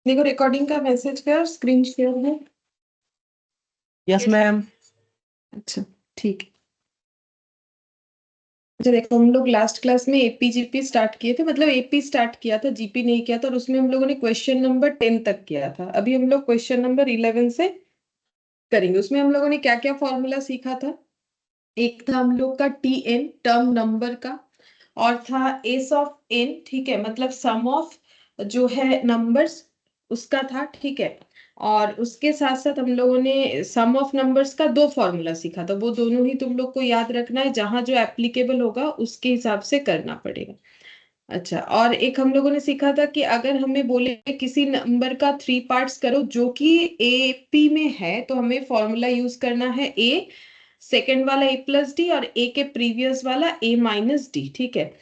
देखो रिकॉर्डिंग का मैसेज कर, स्क्रीन शेयर है। Yes ma'am. अच्छा ठीक है। अच्छा देखो, हम लोग लास्ट क्लास में एपीजीपी स्टार्ट किए थे, मतलब एपी स्टार्ट किया था, जीपी नहीं किया था, और उसमें हम लोगों ने क्वेश्चन नंबर 10 तक किया था। अभी हम लोग क्वेश्चन नंबर 11 से करेंगे। उसमें हम लोगों ने क्या क्या फॉर्मूला सीखा था। एक था हम लोग का टी एन, टर्म नंबर का, और था एस ऑफ एन, ठीक है, मतलब सम ऑफ जो है नंबर्स उसका था, ठीक है। और उसके साथ साथ हम लोगों ने सम ऑफ नंबर्स का दो फॉर्मूला सीखा था, वो दोनों ही तुम लोग को याद रखना है, जहां जो एप्लीकेबल होगा उसके हिसाब से करना पड़ेगा। अच्छा, और एक हम लोगों ने सीखा था कि अगर हमें बोले किसी नंबर का 3 पार्ट्स करो जो कि एपी में है, तो हमें फॉर्मूला यूज करना है ए, सेकेंड वाला ए प्लस डी, और ए के प्रीवियस वाला ए माइनस डी, ठीक है।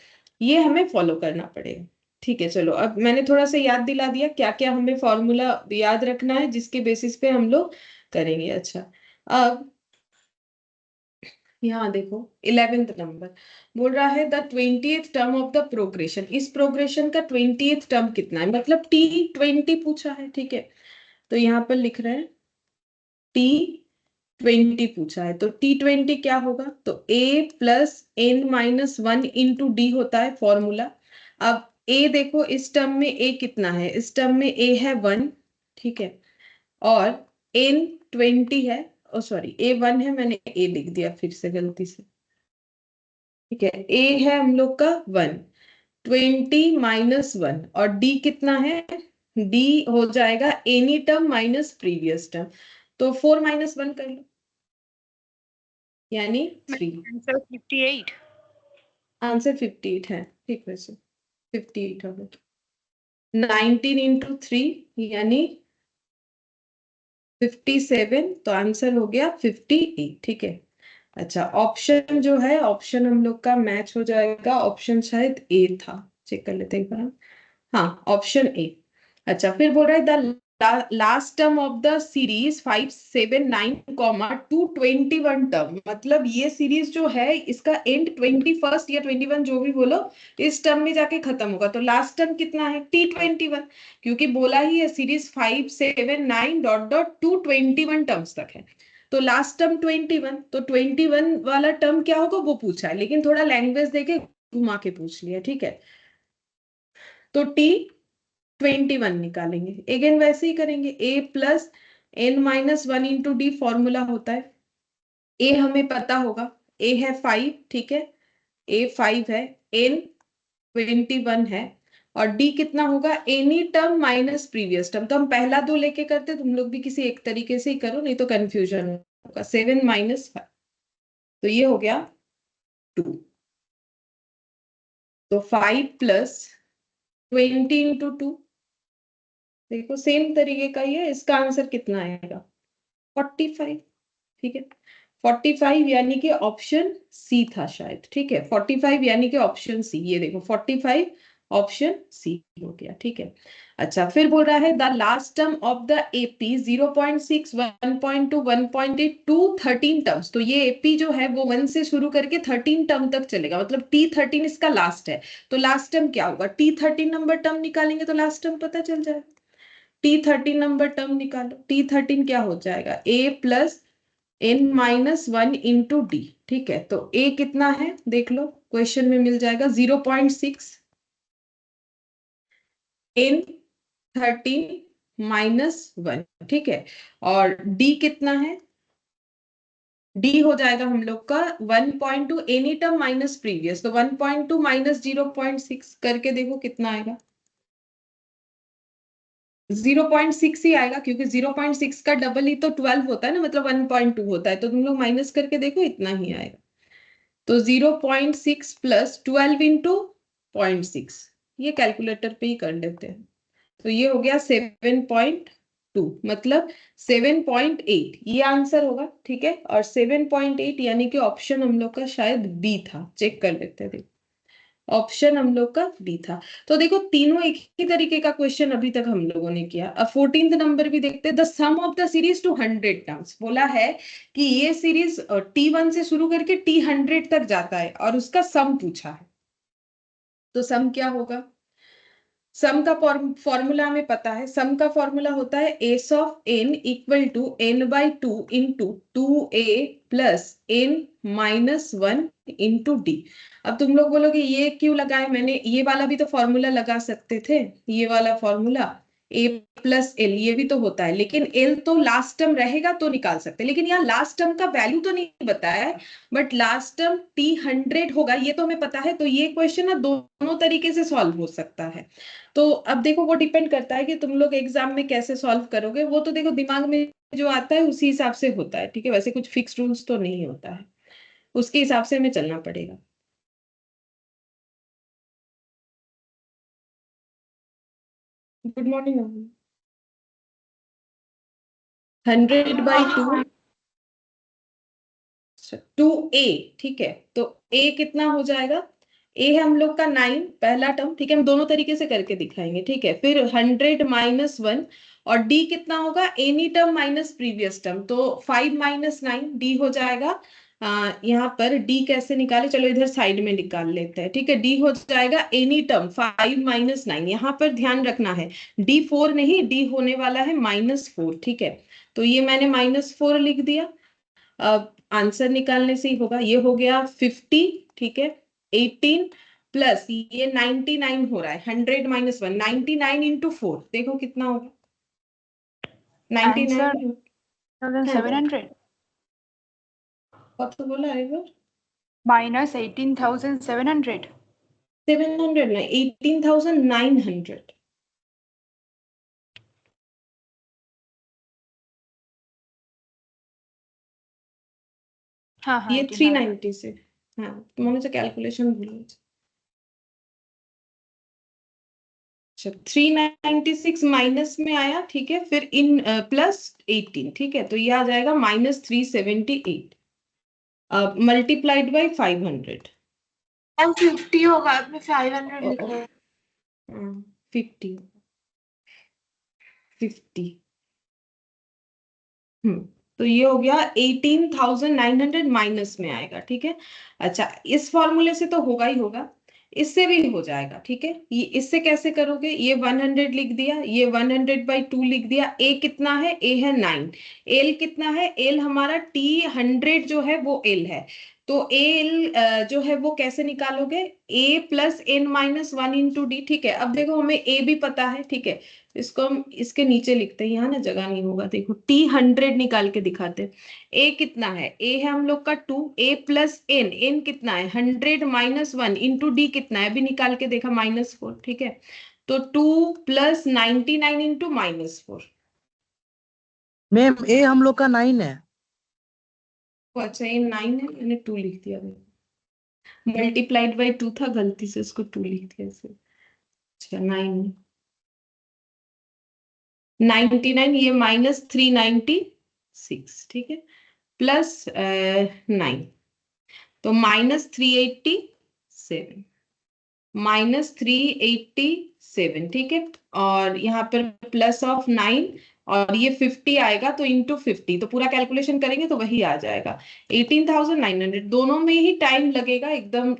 ये हमें फॉलो करना पड़ेगा। ठीक है, चलो अब मैंने थोड़ा सा याद दिला दिया क्या क्या हमें फॉर्मूला याद रखना है, जिसके बेसिस पे हम लोग करेंगे। अच्छा, अब यहाँ देखो 11th नंबर बोल रहा है the 20th term of the progression. इस प्रोग्रेशन का 20th टर्म कितना है, मतलब T20 पूछा है, ठीक है। तो यहाँ पर लिख रहे हैं T20 पूछा है, तो T20 क्या होगा, तो A plus N minus one into D होता है फॉर्मूला। अब A देखो, इस टर्म में A कितना है, इस टर्म में A है 1, ठीक है, और N20 है, ओ सॉरी A1 है, मैंने A लिख दिया फिर से गलती से, ठीक है। A है हम लोग का 1, 20 - 1, और D कितना है, D हो जाएगा any term minus previous term, तो 4 - 1 कर लो, यानी 3। आंसर 58। आंसर 58 है, ठीक है, 58 होगा। 19 इंटू 3 यानी 57, तो आंसर हो गया 58, ठीक है। अच्छा, ऑप्शन जो है, ऑप्शन हम लोग का मैच हो जाएगा, ऑप्शन शायद ए था, चेक कर लेते हैं एक बार। हाँ, ऑप्शन ए। अच्छा, फिर बोल रहा है the last term of the series 579, term, मतलब ये सीरीज जो है इसका एंड 21 या 21 जो भी बोलो, इस टर्म में जाके खत्म होगा, तो लास्ट टर्म कितना है T21, क्योंकि बोला ही है सीरीज 579 डॉट डॉट 221 टर्म्स तक है, तो लास्ट टर्म 21, तो 21 वाला टर्म क्या होगा वो पूछा है, लेकिन थोड़ा लैंग्वेज देके घुमा के पूछ लिया, ठीक है। तो T21 निकालेंगे, अगेन वैसे ही करेंगे, a plus N minus one into d formula होता है। ए हमें पता होगा, ए है 5, ठीक है, ए 5 है, एन 21 है, और डी कितना होगा, any term minus previous term, तो हम पहला दो लेके करते, तुम लोग भी किसी एक तरीके से ही करो, नहीं तो कंफ्यूजन होगा। 7 - 5, तो ये हो गया 2, तो 5 प्लस 20 इंटू 2, देखो सेम तरीके का ही है, इसका आंसर कितना आएगा 45, ठीक है। 45 यानी कि ऑप्शन सी था शायद, ठीक है, 45 यानी कि ऑप्शन सी, ये देखो 45 ऑप्शन सी हो गया, ठीक है। अच्छा, फिर बोल रहा है the last term of the AP 0.6, 1.2, 1.8 to 13 terms, तो ये एपी जो है वो 1 से शुरू करके 13 टर्म तक चलेगा, मतलब T13 इसका लास्ट है, तो लास्ट टर्म क्या होगा, T13 नंबर टर्म निकालेंगे तो लास्ट टर्म पता चल जाएगा। T13 नंबर टर्म निकालो, T13 क्या हो जाएगा, A plus N minus one into D, ठीक है, तो ए कितना है देख लो, क्वेश्चन में मिल जाएगा 0.6, एन 13 - 1, ठीक है, और डी कितना है, डी हो जाएगा हम लोग का 1.2 एनी टर्म माइनस प्रीवियस, तो 1.2 माइनस 0.6 करके देखो कितना आएगा, 0.6 ही आएगा, क्योंकि 0.6 का डबल ही तो 12 होता है ना, मतलब 1.2 होता है, तो तुम लोग माइनस करके देखो इतना ही आएगा, तो 0.6 प्लस 12 इंटू 0.6, ये कैलकुलेटर पे ही कर लेते हैं, तो ये हो गया 7.2, मतलब 7.8, ये आंसर होगा, ठीक है। और 7.8 यानी कि ऑप्शन हम लोग का शायद बी था, चेक कर लेते हैं, ऑप्शन हम लोग का बी था। तो देखो तीनों एक ही तरीके का क्वेश्चन अभी तक हम लोगों ने किया। अब 14th नंबर भी देखते हैं, the sum of the series to 100 terms, बोला है कि ये सीरीज T1 से शुरू करके T100 तक जाता है और उसका सम पूछा है, तो सम क्या होगा, सम का फॉर्मूला हमें पता है, सम का फॉर्मूला होता है S of N equal to N by two into 2a plus N minus 1 into D. अब तुम लोग बोलोगे ये क्यों लगाए मैंने, ये वाला भी तो फॉर्मूला लगा सकते थे, ये वाला फॉर्मूला ए प्लस एल, ये भी तो होता है, लेकिन एल तो लास्ट टर्म रहेगा तो निकाल सकते हैं, लेकिन यहाँ लास्ट टर्म का वैल्यू तो नहीं बताया है, बट लास्ट टर्म T100 होगा ये तो हमें पता है, तो ये क्वेश्चन ना दोनों तरीके से सॉल्व हो सकता है। तो अब देखो वो डिपेंड करता है कि तुम लोग एग्जाम में कैसे सॉल्व करोगे, वो तो देखो दिमाग में जो आता है उसी हिसाब से होता है, ठीक है, वैसे कुछ फिक्स रूल्स तो नहीं होता है, उसके हिसाब से हमें चलना पड़ेगा। Good morning. 100/2 2a, ठीक है, तो a कितना हो जाएगा, a है हम लोग का 9 पहला टर्म, ठीक है, हम दोनों तरीके से करके दिखाएंगे, ठीक है, फिर 100 - 1 और d कितना होगा, any term minus previous term, तो 5 - 9 d हो जाएगा। यहाँ पर d कैसे निकाले, चलो इधर साइड में निकाल लेते हैं, ठीक है, d हो जाएगा एनी टर्म 5 - 9, यहाँ पर ध्यान रखना है d 4 नहीं, d होने वाला है -4, ठीक है, तो ये मैंने -4 लिख दिया। अब आंसर निकालने से ही होगा, ये हो गया 50, ठीक है, 18 प्लस ये 99 हो रहा है, 100 - 1 99 इंटू 4 देखो कितना होगा, आंसर 99। हाँ 700 कब तो बोला है वो, माइनस 18,700। 700 ना, 18,900। हाँ हाँ ये 18,000। 390 से, हाँ मैंने तो कैलकुलेशन भूल, अच्छा 396 माइनस में आया, ठीक है, फिर इन प्लस 18, ठीक है, तो ये आ जाएगा -378 मल्टीप्लाइड बाई 500। मैम 50 होगा, आपने 500 लिखा है। 50 50। तो ये हो गया 18,900 माइनस में आएगा, ठीक है। अच्छा इस फॉर्मूले से तो होगा ही होगा, इससे भी हो जाएगा, ठीक है, ये इससे कैसे करोगे, ये 100 लिख दिया, ये 100/2 लिख दिया, ए कितना है, ए है 9, एल कितना है, एल हमारा T100 जो है वो एल है, तो एल जो है वो कैसे निकालोगे, a plus N minus 1 into D, ठीक है। अब देखो हमें ए भी पता है, ठीक है, इसको हम इसके नीचे लिखते हैं, यहाँ ना जगह नहीं होगा, देखो T100 निकाल के दिखाते हैं, ए कितना है, ए है हम लोग का 2, ए प्लस एन, एन कितना है 100 - 1 इंटू डी कितना है, अभी निकाल के देखा -4, ठीक है, तो 2 प्लस 99 इंटू -4। मैम ए हम लोग का 9 है। अच्छा ये 9 है, मैंने 2 लिख दिया, मल्टीप्लाइड बाई 2 था, गलती से इसको 2 लिख दिया इसे। अच्छा 9 99, ये -396, ठीक है, प्लस 9, तो -387, -387, ठीक है, और यहाँ पर प्लस ऑफ 9 और ये 50 आएगा, तो इंटू 50, तो पूरा कैलकुलेशन करेंगे तो वही आ जाएगा 18,900। दोनों में ही टाइम लगेगा, एकदम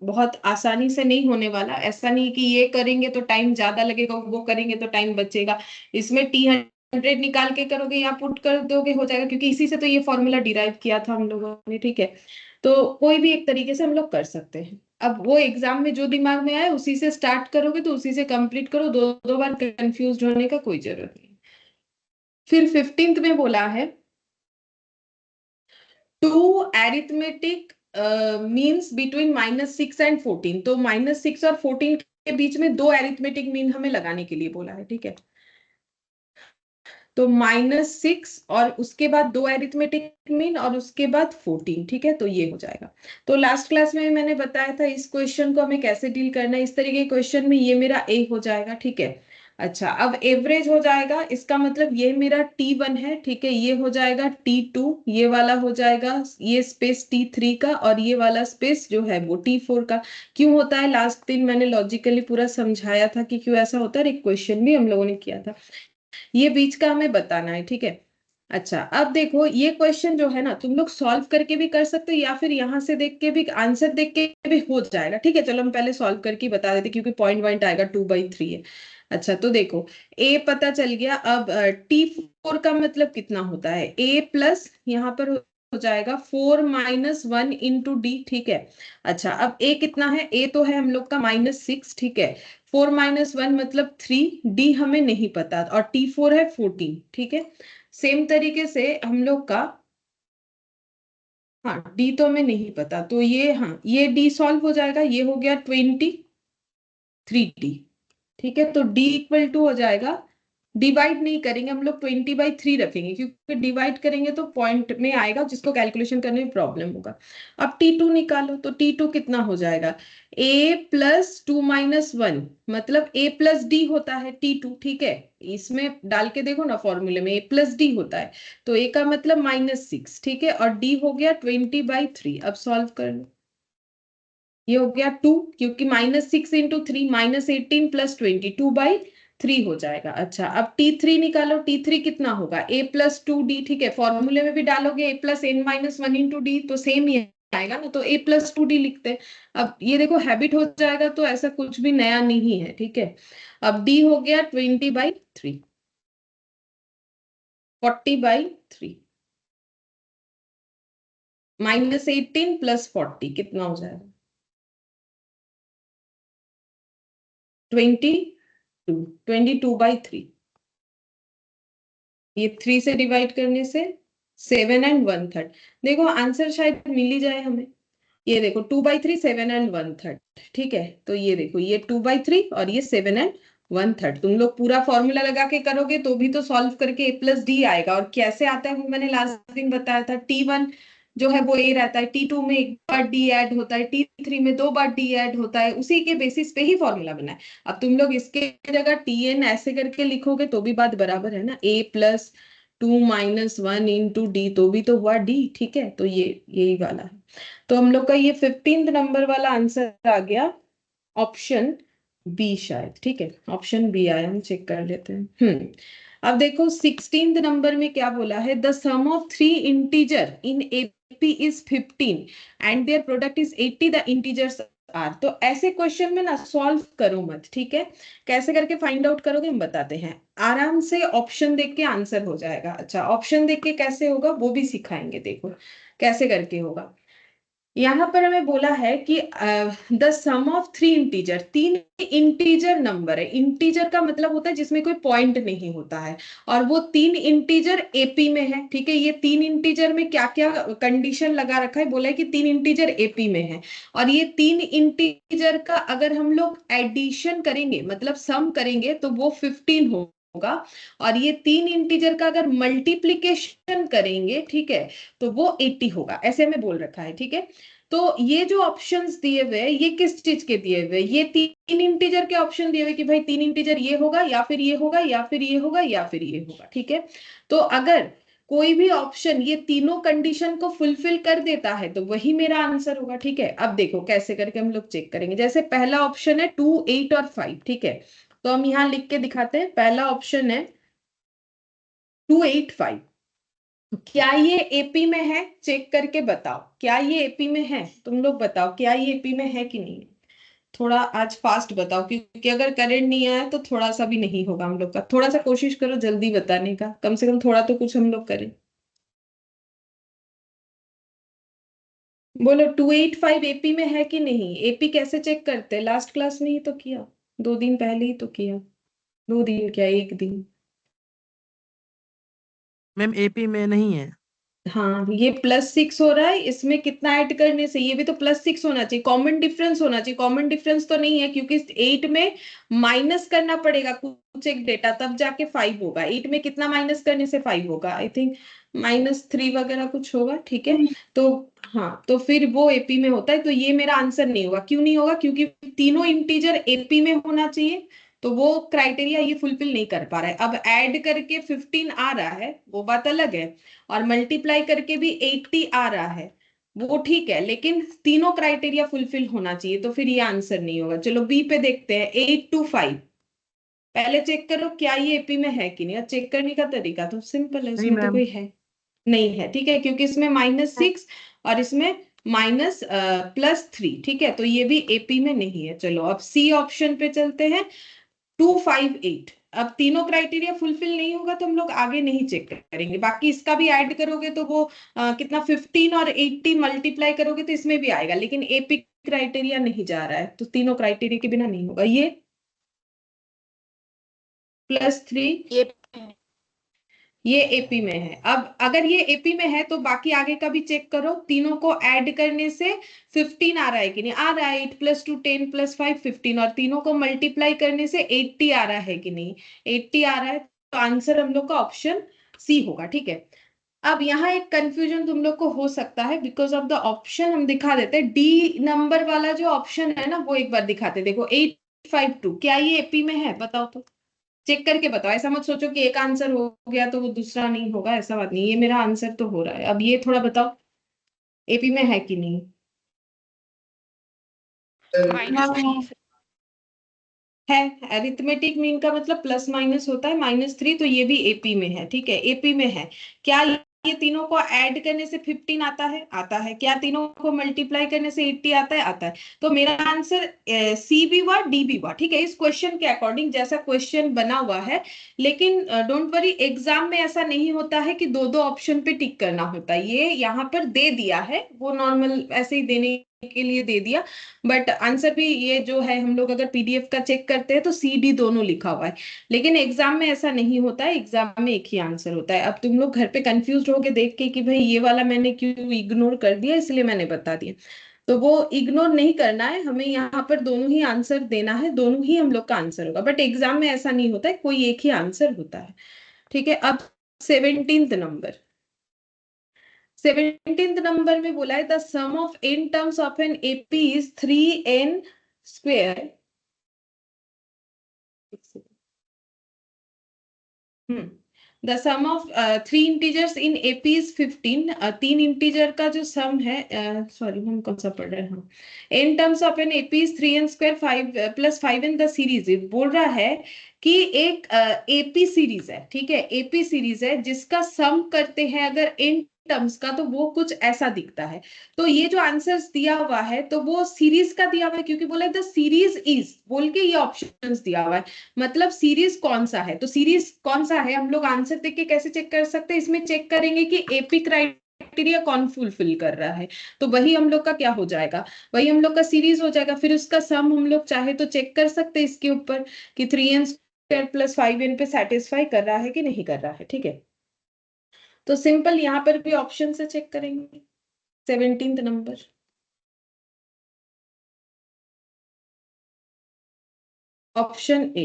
बहुत आसानी से नहीं होने वाला, ऐसा नहीं कि ये करेंगे तो टाइम ज्यादा लगेगा, वो करेंगे तो टाइम बचेगा, इसमें T100 निकाल के करोगे या पुट कर दोगे हो जाएगा, क्योंकि इसी से तो ये फॉर्मूला डिराइव किया था हम लोगों ने, ठीक है, तो कोई भी एक तरीके से हम लोग कर सकते हैं। अब वो एग्जाम में जो दिमाग में आए उसी से स्टार्ट करोगे तो उसी से कंप्लीट करो, दो दो बार कंफ्यूज होने का कोई जरूरत नहीं। फिर 15th में बोला है two arithmetic means between -6 and 14, तो -6 और 14 के बीच में दो एरिथमेटिक मीन हमें लगाने के लिए बोला है, ठीक है, तो -6 और उसके बाद दो एरिथमेटिक मीन और उसके बाद 14, ठीक है, तो ये हो जाएगा। तो लास्ट क्लास में मैंने बताया था इस क्वेश्चन को हमें कैसे डील करना है, इस तरीके के क्वेश्चन में ये मेरा ए हो जाएगा, ठीक है। अच्छा अब एवरेज हो जाएगा, इसका मतलब ये मेरा T1 है, ठीक है, ये हो जाएगा T2, ये वाला हो जाएगा ये स्पेस T3 का, और ये वाला स्पेस जो है वो T4 का। क्यों होता है, लास्ट दिन मैंने लॉजिकली पूरा समझाया था कि क्यों ऐसा होता है, एक क्वेश्चन भी हम लोगों ने किया था, ये बीच का हमें बताना है, ठीक है। अच्छा अब देखो ये क्वेश्चन जो है ना तुम लोग सॉल्व करके भी कर सकते हो या फिर यहाँ से देख के भी आंसर देख के भी हो जाएगा। ठीक है चलो हम पहले सॉल्व करके ही बता देते क्योंकि पॉइंट पॉइंट आएगा 2/3 है। अच्छा तो देखो ए पता चल गया। अब T4 का मतलब कितना होता है ए प्लस यहाँ पर हो जाएगा 4-1 × D। ठीक है। अच्छा अब ए कितना है ए तो है हम लोग का -6। ठीक है 4-1 मतलब 3 डी हमें नहीं पता और T4 है 14। ठीक है सेम तरीके से हम लोग का हाँ डी तो हमें नहीं पता तो ये हाँ ये डी सॉल्व हो जाएगा। ये हो गया 23D। ठीक है तो डी इक्वल टू हो जाएगा डिवाइड नहीं करेंगे हम लोग 20/3 रखेंगे क्योंकि डिवाइड करेंगे तो पॉइंट में आएगा जिसको कैलकुलेशन करने में प्रॉब्लम होगा। अब T2 निकालो तो T2 कितना हो जाएगा a + 2-1 मतलब a + d होता है T2। ठीक है इसमें डाल के देखो ना फॉर्मूले में a + d होता है तो a का मतलब -6। ठीक है और d हो गया 20/3। अब सॉल्व कर लो ये हो गया 2 क्योंकि -6 × 3 -18 + 20 2/3 हो जाएगा। अच्छा अब T3 निकालो T3 कितना होगा a + 2d। ठीक है फॉर्मूले में भी डालोगे a + n-1 × d तो सेम ही आएगा ना तो a + 2d लिखते हैं। अब ये देखो हैबिट हो जाएगा तो ऐसा कुछ भी नया नहीं है। ठीक है अब d हो गया 20/3 40/3 -18 + 40 कितना हो जाएगा 22/3। ये 3 से डिवाइड करने से 7 1/3। देखो आंसर शायद मिल ही जाए हमें। ये देखो 2/3 7 1/3। ठीक है तो ये देखो ये 2/3 और ये 7 1/3। तुम लोग पूरा फॉर्मूला लगा के करोगे तो भी तो सॉल्व करके a + d आएगा। और कैसे आता है वो मैंने लास्ट दिन बताया था। T1 जो है वो a रहता है T2 में एक बार d ऐड होता है T3 में 2 बार d ऐड होता है उसी के बेसिस पे ही फॉर्मूला बना है। अब तुम लोग इसके जगह Tn ऐसे करके लिखोगे तो भी बात बराबर है ना a + 2-1 × d तो भी तो हुआ d। ठीक है तो ये यही वाला है। तो हम लोग का ये 15th नंबर वाला आंसर आ गया ऑप्शन बी शायद। ठीक है ऑप्शन बी आया हम चेक कर लेते हैं। अब देखो 16th नंबर में क्या बोला है the sum of 3 integer in AP is 15 and their product is 80 the integers are. तो ऐसे क्वेश्चन में ना सॉल्व करो मत। ठीक है कैसे करके फाइंड आउट करोगे हम बताते हैं। आराम से ऑप्शन देख के आंसर हो जाएगा। अच्छा ऑप्शन देख के कैसे होगा वो भी सिखाएंगे। देखो कैसे करके होगा। यहाँ पर हमें बोला है कि the sum of 3 integer 3 integer number है। इंटीजर का मतलब होता है जिसमें कोई पॉइंट नहीं होता है और वो 3 इंटीजर एपी में है। ठीक है ये 3 इंटीजर में क्या क्या कंडीशन लगा रखा है बोला है कि 3 इंटीजर एपी में है और ये 3 इंटीजर का अगर हम लोग एडिशन करेंगे मतलब सम करेंगे तो वो 15 होगा और ये 3 इंटीजर का अगर मल्टीप्लीकेशन करेंगे ठीक है तो वो 80 होगा। ऐसे में बोल रखा है। ठीक है तो ये जो ऑप्शंस दिए हुए ये किस चीज के दिए हुए ये 3 इंटीजर के ऑप्शन दिए हुए कि भाई 3 इंटीजर ये होगा या फिर ये होगा या फिर ये होगा या फिर ये होगा। ठीक है तो अगर कोई भी ऑप्शन ये तीनों कंडीशन को फुलफिल कर देता है तो वही मेरा आंसर होगा। ठीक है अब देखो कैसे करके हम लोग चेक करेंगे। जैसे पहला ऑप्शन है 2 8 और 5। ठीक है तो हम यहाँ लिख के दिखाते हैं। पहला ऑप्शन है 2 8 5 क्या ये एपी में है चेक करके बताओ। क्या ये एपी में है तुम लोग बताओ क्या ये एपी में है कि नहीं। थोड़ा आज फास्ट बताओ क्योंकि अगर करंट नहीं आया तो थोड़ा सा भी नहीं होगा हम लोग का। थोड़ा सा कोशिश करो जल्दी बताने का कम से कम थोड़ा तो कुछ हम लोग करें। बोलो 285 एपी में है कि नहीं। एपी कैसे चेक करते हैं लास्ट क्लास में ही तो किया 2 दिन पहले ही तो किया 2 दिन क्या 1 दिन। मैम एपी में नहीं है। हाँ ये +6 हो रहा है इसमें कितना ऐड करने से ये भी तो +6 होना चाहिए। कॉमन डिफरेंस होना चाहिए। कॉमन डिफरेंस तो नहीं है क्योंकि 8 में माइनस करना पड़ेगा कुछ एक डेटा तब जाके 5 होगा। 8 में कितना माइनस करने से 5 होगा आई थिंक -3 वगैरह कुछ होगा। ठीक है तो हाँ तो फिर वो एपी में होता है तो ये मेरा आंसर नहीं होगा। क्यों नहीं होगा क्योंकि तीनों इंटीजर एपी में होना चाहिए तो वो क्राइटेरिया ये फुलफिल नहीं कर पा रहा है। अब ऐड करके 15 आ रहा है वो बात अलग है और मल्टीप्लाई करके भी 80 आ रहा है वो ठीक है लेकिन तीनों क्राइटेरिया फुलफिल होना चाहिए तो फिर ये आंसर नहीं होगा। चलो बी पे देखते हैं 8 to 5 पहले चेक करो क्या ये एपी में है कि नहीं। अब चेक करने का तरीका तो सिंपल है, नहीं उसमें तो मैम। कोई है नहीं है, ठीक है, क्योंकि इसमें -6 और इसमें +3, ठीक है, तो ये भी एपी में नहीं है। चलो अब सी ऑप्शन पे चलते हैं, 258। अब तीनों क्राइटेरिया फुलफिल नहीं होगा तो हम लोग आगे नहीं चेक करेंगे। बाकी इसका भी ऐड करोगे तो वो कितना 15 और 80 मल्टीप्लाई करोगे तो इसमें भी आएगा, लेकिन एपी क्राइटेरिया नहीं जा रहा है, तो तीनों क्राइटेरिया के बिना नहीं होगा। ये +3 ये एपी में है। अब अगर ये एपी में है तो बाकी आगे का भी चेक करो, तीनों को ऐड करने से 15 आ रहा है कि नहीं, आ रहा है। 8 + 2 10 + 5 15, और तीनों को मल्टीप्लाई करने से 80 आ रहा है कि नहीं, 80 आ रहा है, तो आंसर हम लोग का ऑप्शन सी होगा, ठीक है। अब यहाँ एक कंफ्यूजन तुम लोग को हो सकता है बिकॉज ऑफ द ऑप्शन, हम दिखा देते हैं डी नंबर वाला जो ऑप्शन है ना, वो एक बार दिखाते, देखो 852, क्या ये एपी में है, बताओ तो, चेक करके बताओ। ऐसा मत सोचो कि एक आंसर हो गया तो वो दूसरा नहीं होगा, ऐसा बात नहीं, ये मेरा आंसर तो हो रहा है। अब ये थोड़ा बताओ एपी में है कि नहीं। -3 है, अरिथमेटिक मीन का मतलब प्लस माइनस होता है, -3, तो ये भी एपी में है, ठीक है, एपी में है। क्या ये तीनों को ऐड करने से 15 आता है, आता है। क्या तीनों को मल्टीप्लाई करने से 80 आता है, आता है। तो मेरा आंसर सी भी हुआ, डी भी हुआ, ठीक है, इस क्वेश्चन के अकॉर्डिंग जैसा क्वेश्चन बना हुआ है। लेकिन डोंट वरी, एग्जाम में ऐसा नहीं होता है कि दो दो ऑप्शन पे टिक करना होता है, ये यहाँ पर दे दिया है, वो नॉर्मल ऐसे ही देने के लिए दे दिया। बट आंसर भी ये जो है, हम लोग अगर पीडीएफ का चेक करते हैं तो सी डी दोनों लिखा हुआ है, लेकिन एग्जाम में ऐसा नहीं होता है, एग्जाम में एक ही आंसर होता है। अब तुम लोग घर पे कंफ्यूज होगे देख के कि भाई ये वाला मैंने क्यों इग्नोर कर दिया, इसलिए मैंने बता दिया। तो वो इग्नोर नहीं करना है, हमें यहाँ पर दोनों ही आंसर देना है, दोनों ही हम लोग का आंसर होगा, बट एग्जाम में ऐसा नहीं होता है, कोई एक ही आंसर होता है, ठीक है। अब 17th नंबर, 17th नंबर में बोला है the sum of n terms of N AP is 3n square. The sum of 3 integers in AP is 15। तीन इंटीजर का जो सम है, सॉरी हम कौन सा पढ़ रहे हैं, हाँ, n terms of N AP is 3n square 5 + 5 in the series. बोल रहा है कि एक एपी सीरीज है, ठीक है, एपी सीरीज है जिसका सम करते हैं अगर n टर्म्स का तो वो कुछ ऐसा दिखता है। तो ये जो आंसर्स दिया हुआ है तो वो सीरीज का दिया हुआ है, क्योंकि बोला द सीरीज इज बोल के ये ऑप्शंस दिया हुआ है, मतलब सीरीज कौन सा है। तो सीरीज कौन सा है हम लोग आंसर देख के कैसे चेक कर सकते हैं, इसमें चेक करेंगे कि एपी क्राइटेरिया कौन फुलफिल कर रहा है, तो वही हम लोग का क्या हो जाएगा, वही हम लोग का सीरीज हो जाएगा। फिर उसका सम हम लोग चाहे तो चेक कर सकते हैं इसके ऊपर कि 3n स्क्वायर + 5n पे सेटिस्फाई कर रहा है कि नहीं कर रहा है, ठीक है। तो सिंपल यहाँ पर भी ऑप्शन से चेक करेंगे। 17th नंबर, ऑप्शन ए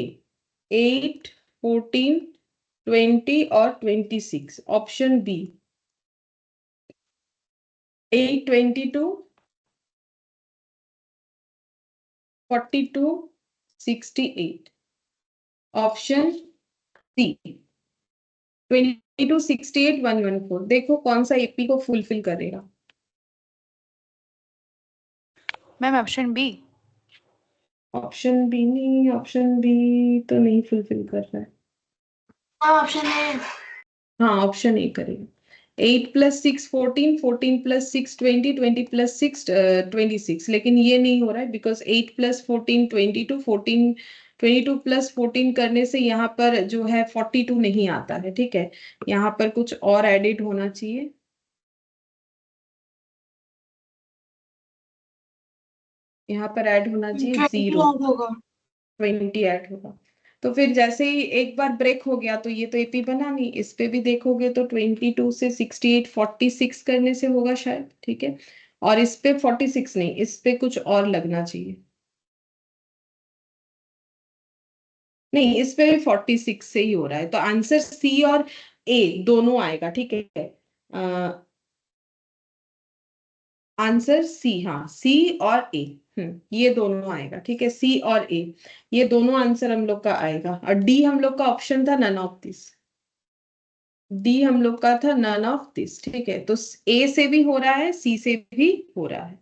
8 14 20 और 26। Option B 8 22 42 68। Option C 22 68 114। देखो कौन सा एपी को फुलफिल करेगा। Ma'am option B. Option B नहीं, ऑप्शन बी तो नहीं फुलफिल कर रहा है। Option A. हाँ ऑप्शन ए करेगा। 8 + 6 14 14 + 6 20 20 + 6 26, लेकिन ये नहीं हो रहा है बिकॉज 8 + 14 22 14 22 + 14 करने से यहाँ पर जो है 42 नहीं आता है, ठीक है, यहाँ पर कुछ और एडिड होना चाहिए। यहाँ पर ऐड होना चाहिए 0, होगा 20 ऐड होगा। तो फिर जैसे ही एक बार ब्रेक हो गया तो ये तो एपी बना नहीं, इस पे भी देखोगे तो 22 से 68 46 करने से होगा शायद, ठीक है, और इस पे 46 नहीं, इस पे कुछ और लगना चाहिए, नहीं इस पे भी 46 से ही हो रहा है, तो आंसर सी और ए दोनों आएगा, ठीक है। आंसर सी, हाँ सी और ए, ये दोनों आएगा, ठीक है, सी और ए ये दोनों आंसर हम लोग का आएगा। और डी हम लोग का ऑप्शन था नन ऑफ दिस, डी हम लोग का था नन ऑफ दिस, ठीक है, तो ए से भी हो रहा है, सी से भी हो रहा है।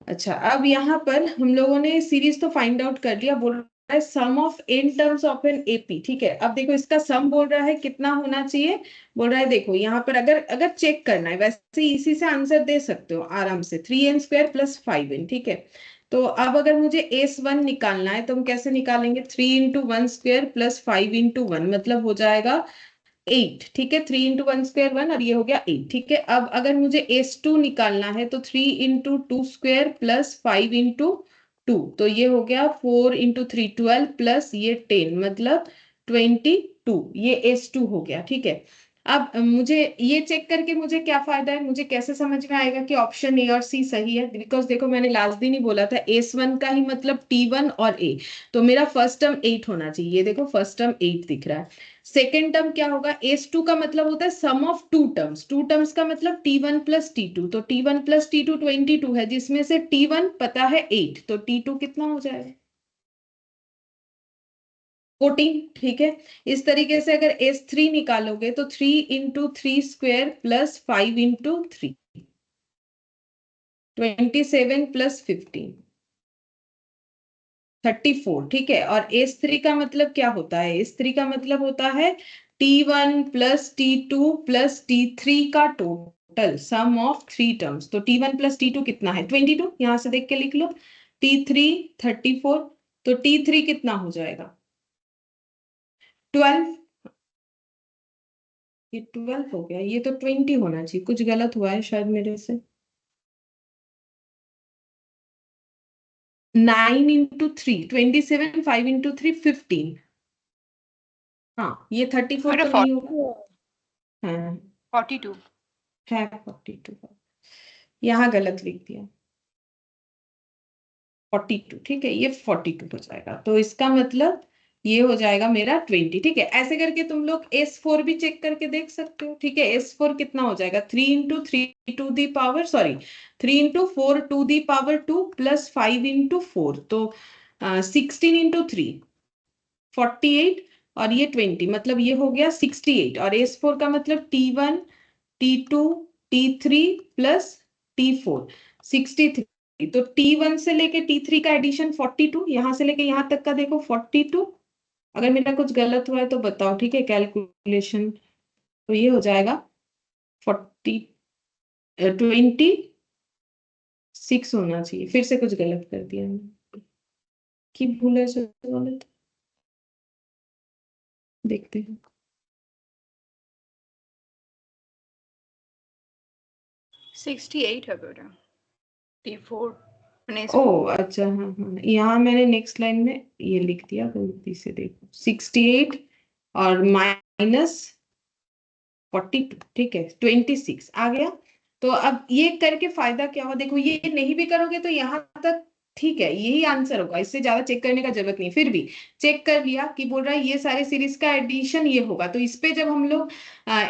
अच्छा अब यहाँ पर हम लोगों ने सीरीज तो फाइंड आउट कर लिया, बोल रहा है sum of n terms of N AP. ठीक है, अब देखो इसका सम बोल रहा है कितना होना चाहिए, बोल रहा है देखो यहाँ पर अगर अगर चेक करना है, वैसे इसी से आंसर दे सकते हो आराम से, 3n² + 5n। ठीक है, तो अब अगर मुझे s1 निकालना है तो हम कैसे निकालेंगे, 3 × 1² + 5 × 1 मतलब हो जाएगा 8। ठीक है, 3 × 1² 1 और ये हो गया 8। ठीक है, अब अगर मुझे s2 निकालना है तो 3 × 2² + 5 × 2, तो ये हो गया 4 × 3 12 प्लस ये 10 मतलब 22, ये s2 हो गया। ठीक है, अब मुझे ये चेक करके मुझे क्या फायदा है, मुझे कैसे समझ में आएगा कि ऑप्शन ए और सी सही है, बिकॉज देखो मैंने लास्ट दिन ही बोला था s1 का ही मतलब t1 और a, तो मेरा फर्स्ट टर्म 8 होना चाहिए। ये देखो फर्स्ट टर्म 8 दिख रहा है। सेकेंड टर्म क्या होगा, s2 का मतलब होता है sum of two terms, two terms का मतलब t1 + t2, तो t1 + t2 22 है, जिसमें से t1 पता है 8, तो t2 कितना हो जाएगा, 14। ठीक है, इस तरीके से अगर s3 निकालोगे तो 3 × 3² + 5 × 3, 27 + 15, 34। ठीक है, और s3 का मतलब क्या होता है, s3 का मतलब होता है t1 + t2 + t3 का टोटल सम ऑफ 3 टर्म्स। तो t1 + t2 कितना है, 22, यहां से देख के लिख लो, t3 34, तो t3 कितना हो जाएगा 12, ये 12 हो गया, ये तो 20 होना चाहिए, कुछ गलत हुआ है शायद मेरे से। 9 × 3 27, 5 × 3 15, हाँ ये 34 मेरा तो नहीं होगा, हाँ 42। है 42, यहाँ गलत लिख दिया 42। ठीक है, ये 42 हो जाएगा, तो इसका मतलब ये हो जाएगा मेरा 20। ठीक है, ऐसे करके तुम लोग s4 भी चेक करके देख सकते हो। ठीक है, s4 कितना हो जाएगा, 3 × 3 to the power, sorry 3 × 4 to the power 2 + 5 × 4, तो 16 × 3 48, और ये 20 मतलब ये हो गया 68, और s4 का मतलब t1 t2 t3 + t4 63, तो t1 से लेके t3 का एडिशन 42, यहां से लेके यहां तक का देखो 42। अगर मेरा कुछ गलत हुआ है तो बताओ, ठीक है, कैलकुलेशन, तो ये हो जाएगा 40 26 होना चाहिए, फिर से कुछ गलत कर दिया मैंने, की भूल है सर, गलत देखते हैं। 68 है बेटा, t4 मैंने ओ इसको अच्छा, हाँ हाँ, यहाँ मैंने नेक्स्ट लाइन में ये लिख दिया गलती से, देखो 68 और -42। ठीक है, 26 आ गया। तो अब ये करके फायदा क्या हुआ, देखो ये नहीं भी करोगे तो यहाँ तक ठीक है, यही आंसर होगा, इससे ज्यादा चेक करने का जरूरत नहीं। फिर भी चेक कर लिया कि बोल रहा है ये सारे सीरीज का एडिशन ये होगा, तो इस पे जब हम लोग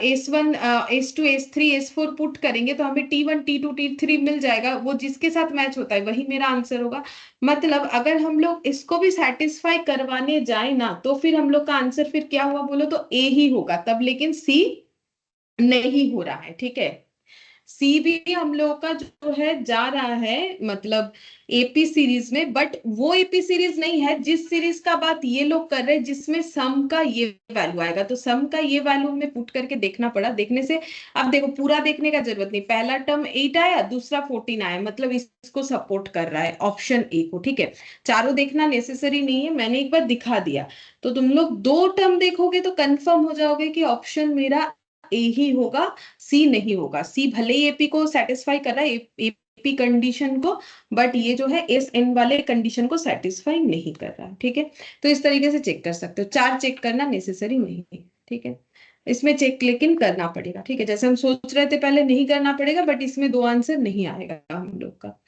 s1 s2 s3 s4 put करेंगे तो हमें t1 t2 t3 मिल जाएगा, वो जिसके साथ मैच होता है वही मेरा आंसर होगा। मतलब अगर हम लोग इसको भी सेटिस्फाई करवाने जाए ना, तो फिर हम लोग का आंसर फिर क्या हुआ बोलो तो ए ही होगा तब, लेकिन सी नहीं हो रहा है। ठीक है, सी भी हम लोगों का जो है जा रहा है मतलब एपी सीरीज में, बट वो एपी सीरीज नहीं है जिस सीरीज का बात ये लोग कर रहे हैं जिसमें सम का ये वैल्यू आएगा, तो सम का ये वैल्यू हमें पुट करके देखना पड़ा, देखने से अब देखो पूरा देखने का जरूरत नहीं, पहला टर्म 8 आया, दूसरा 14 आया, मतलब इसको सपोर्ट कर रहा है ऑप्शन ए को। ठीक है, चारों देखना नेसेसरी नहीं है, मैंने एक बार दिखा दिया, तो तुम लोग दो टर्म देखोगे तो कंफर्म हो जाओगे कि ऑप्शन मेरा ए ही होगा, सी नहीं होगा। सी भले ही एपी को सेटिस्फाई कर रहा है, एपी कंडीशन को, बट ये जो है एस एन वाले कंडीशन को सेटिस्फाई नहीं कर रहा है। ठीक है, तो इस तरीके से चेक कर सकते हो, चार चेक करना नेसेसरी नहीं है। ठीक है, इसमें चेक लेकिन करना पड़ेगा। ठीक है, जैसे हम सोच रहे थे पहले नहीं करना पड़ेगा, बट इसमें दो आंसर नहीं आएगा हम लोग का।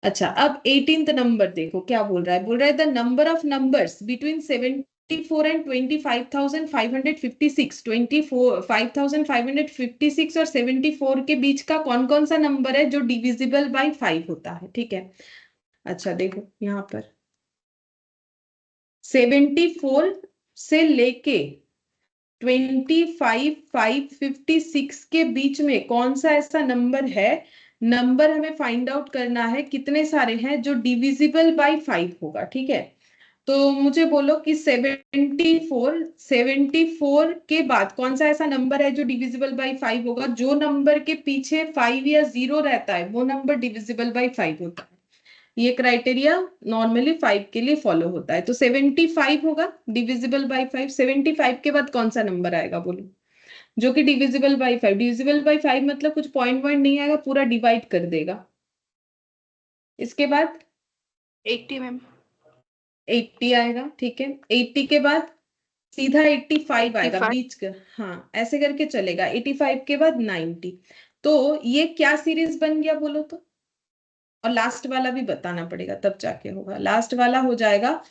अच्छा, अब 18th नंबर देखो क्या बोल रहा है, बोल रहा है the number of numbers between 74 and 25,556, 25,556 और 74 के बीच का कौन कौन सा नंबर है जो डिविजिबल बाय 5 होता है। ठीक है, अच्छा देखो यहाँ पर 74 से लेके 25,556 के बीच में कौन सा ऐसा नंबर है, नंबर हमें फाइंड आउट करना है कितने सारे हैं जो डिविजिबल बाय 5 होगा। ठीक है, तो मुझे बोलो कि 74 के बाद कौन सा ऐसा नंबर है जो डिविजिबल बाई 5 होगा। जो नंबर के पीछे 5 या 0 रहता है वो नंबर डिविजिबल बाई 5 होता है। ये क्राइटेरिया नॉर्मली 5 के लिए फॉलो होता है। तो 75 होगा डिविजिबल बाई 5। 75 के बाद कौन सा नंबर आएगा बोलो, जो कि डिविजिबल बाई 5। डिविजिबल बाई 5 मतलब कुछ पॉइंट पॉइंट नहीं आएगा, पूरा डिवाइड कर देगा। इसके बाद 80 मैम। 80 आएगा, ठीक है। 80 के बाद सीधा 85 आएगा 85। बीच का। हाँ, ऐसे करके चलेगा। 85 के बाद 90। तो ये क्या सीरीज बन गया बोलो तो। और लास्ट वाला भी बताना पड़ेगा तब जाके होगा। लास्ट वाला हो जाएगा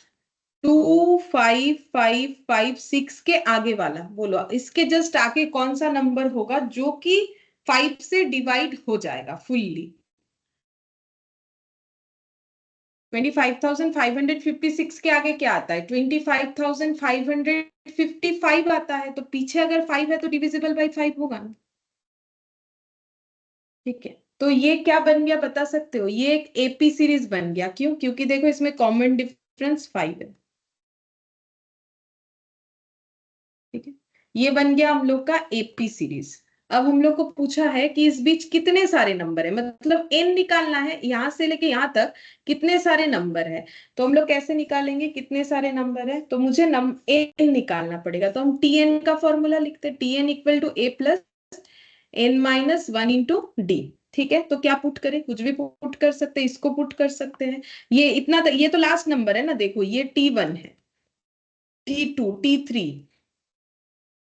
25556 के आगे वाला। बोलो इसके जस्ट आगे कौन सा नंबर होगा जो कि 5 से डिवाइड हो जाएगा फुल्ली। 25,556 के आगे क्या आता है, 25,555 आता है। तो पीछे अगर 5 है तो डिविजिबल बाई 5 होगा ना। ठीक है, तो ये क्या बन गया बता सकते हो। ये एक एपी सीरीज बन गया। क्यों? क्योंकि देखो इसमें कॉमन डिफरेंस 5 है। ठीक है, ये बन गया हम लोग का एपी सीरीज। अब हम लोग को पूछा है कि इस बीच कितने सारे नंबर है, मतलब एन निकालना है यहां से लेके यहां तक कितने सारे नंबर है। तो हम लोग कैसे निकालेंगे कितने सारे नंबर है। तो मुझे एन निकालना पड़ेगा। तो हम टीएन का फॉर्मूला लिखते हैं, TN equal to A plus N minus 1 into D. ठीक है, तो क्या पुट करें, कुछ भी पुट कर सकते हैं, इसको पुट कर सकते हैं। ये इतना ये तो लास्ट नंबर है ना। देखो ये T1 है, T2, T3,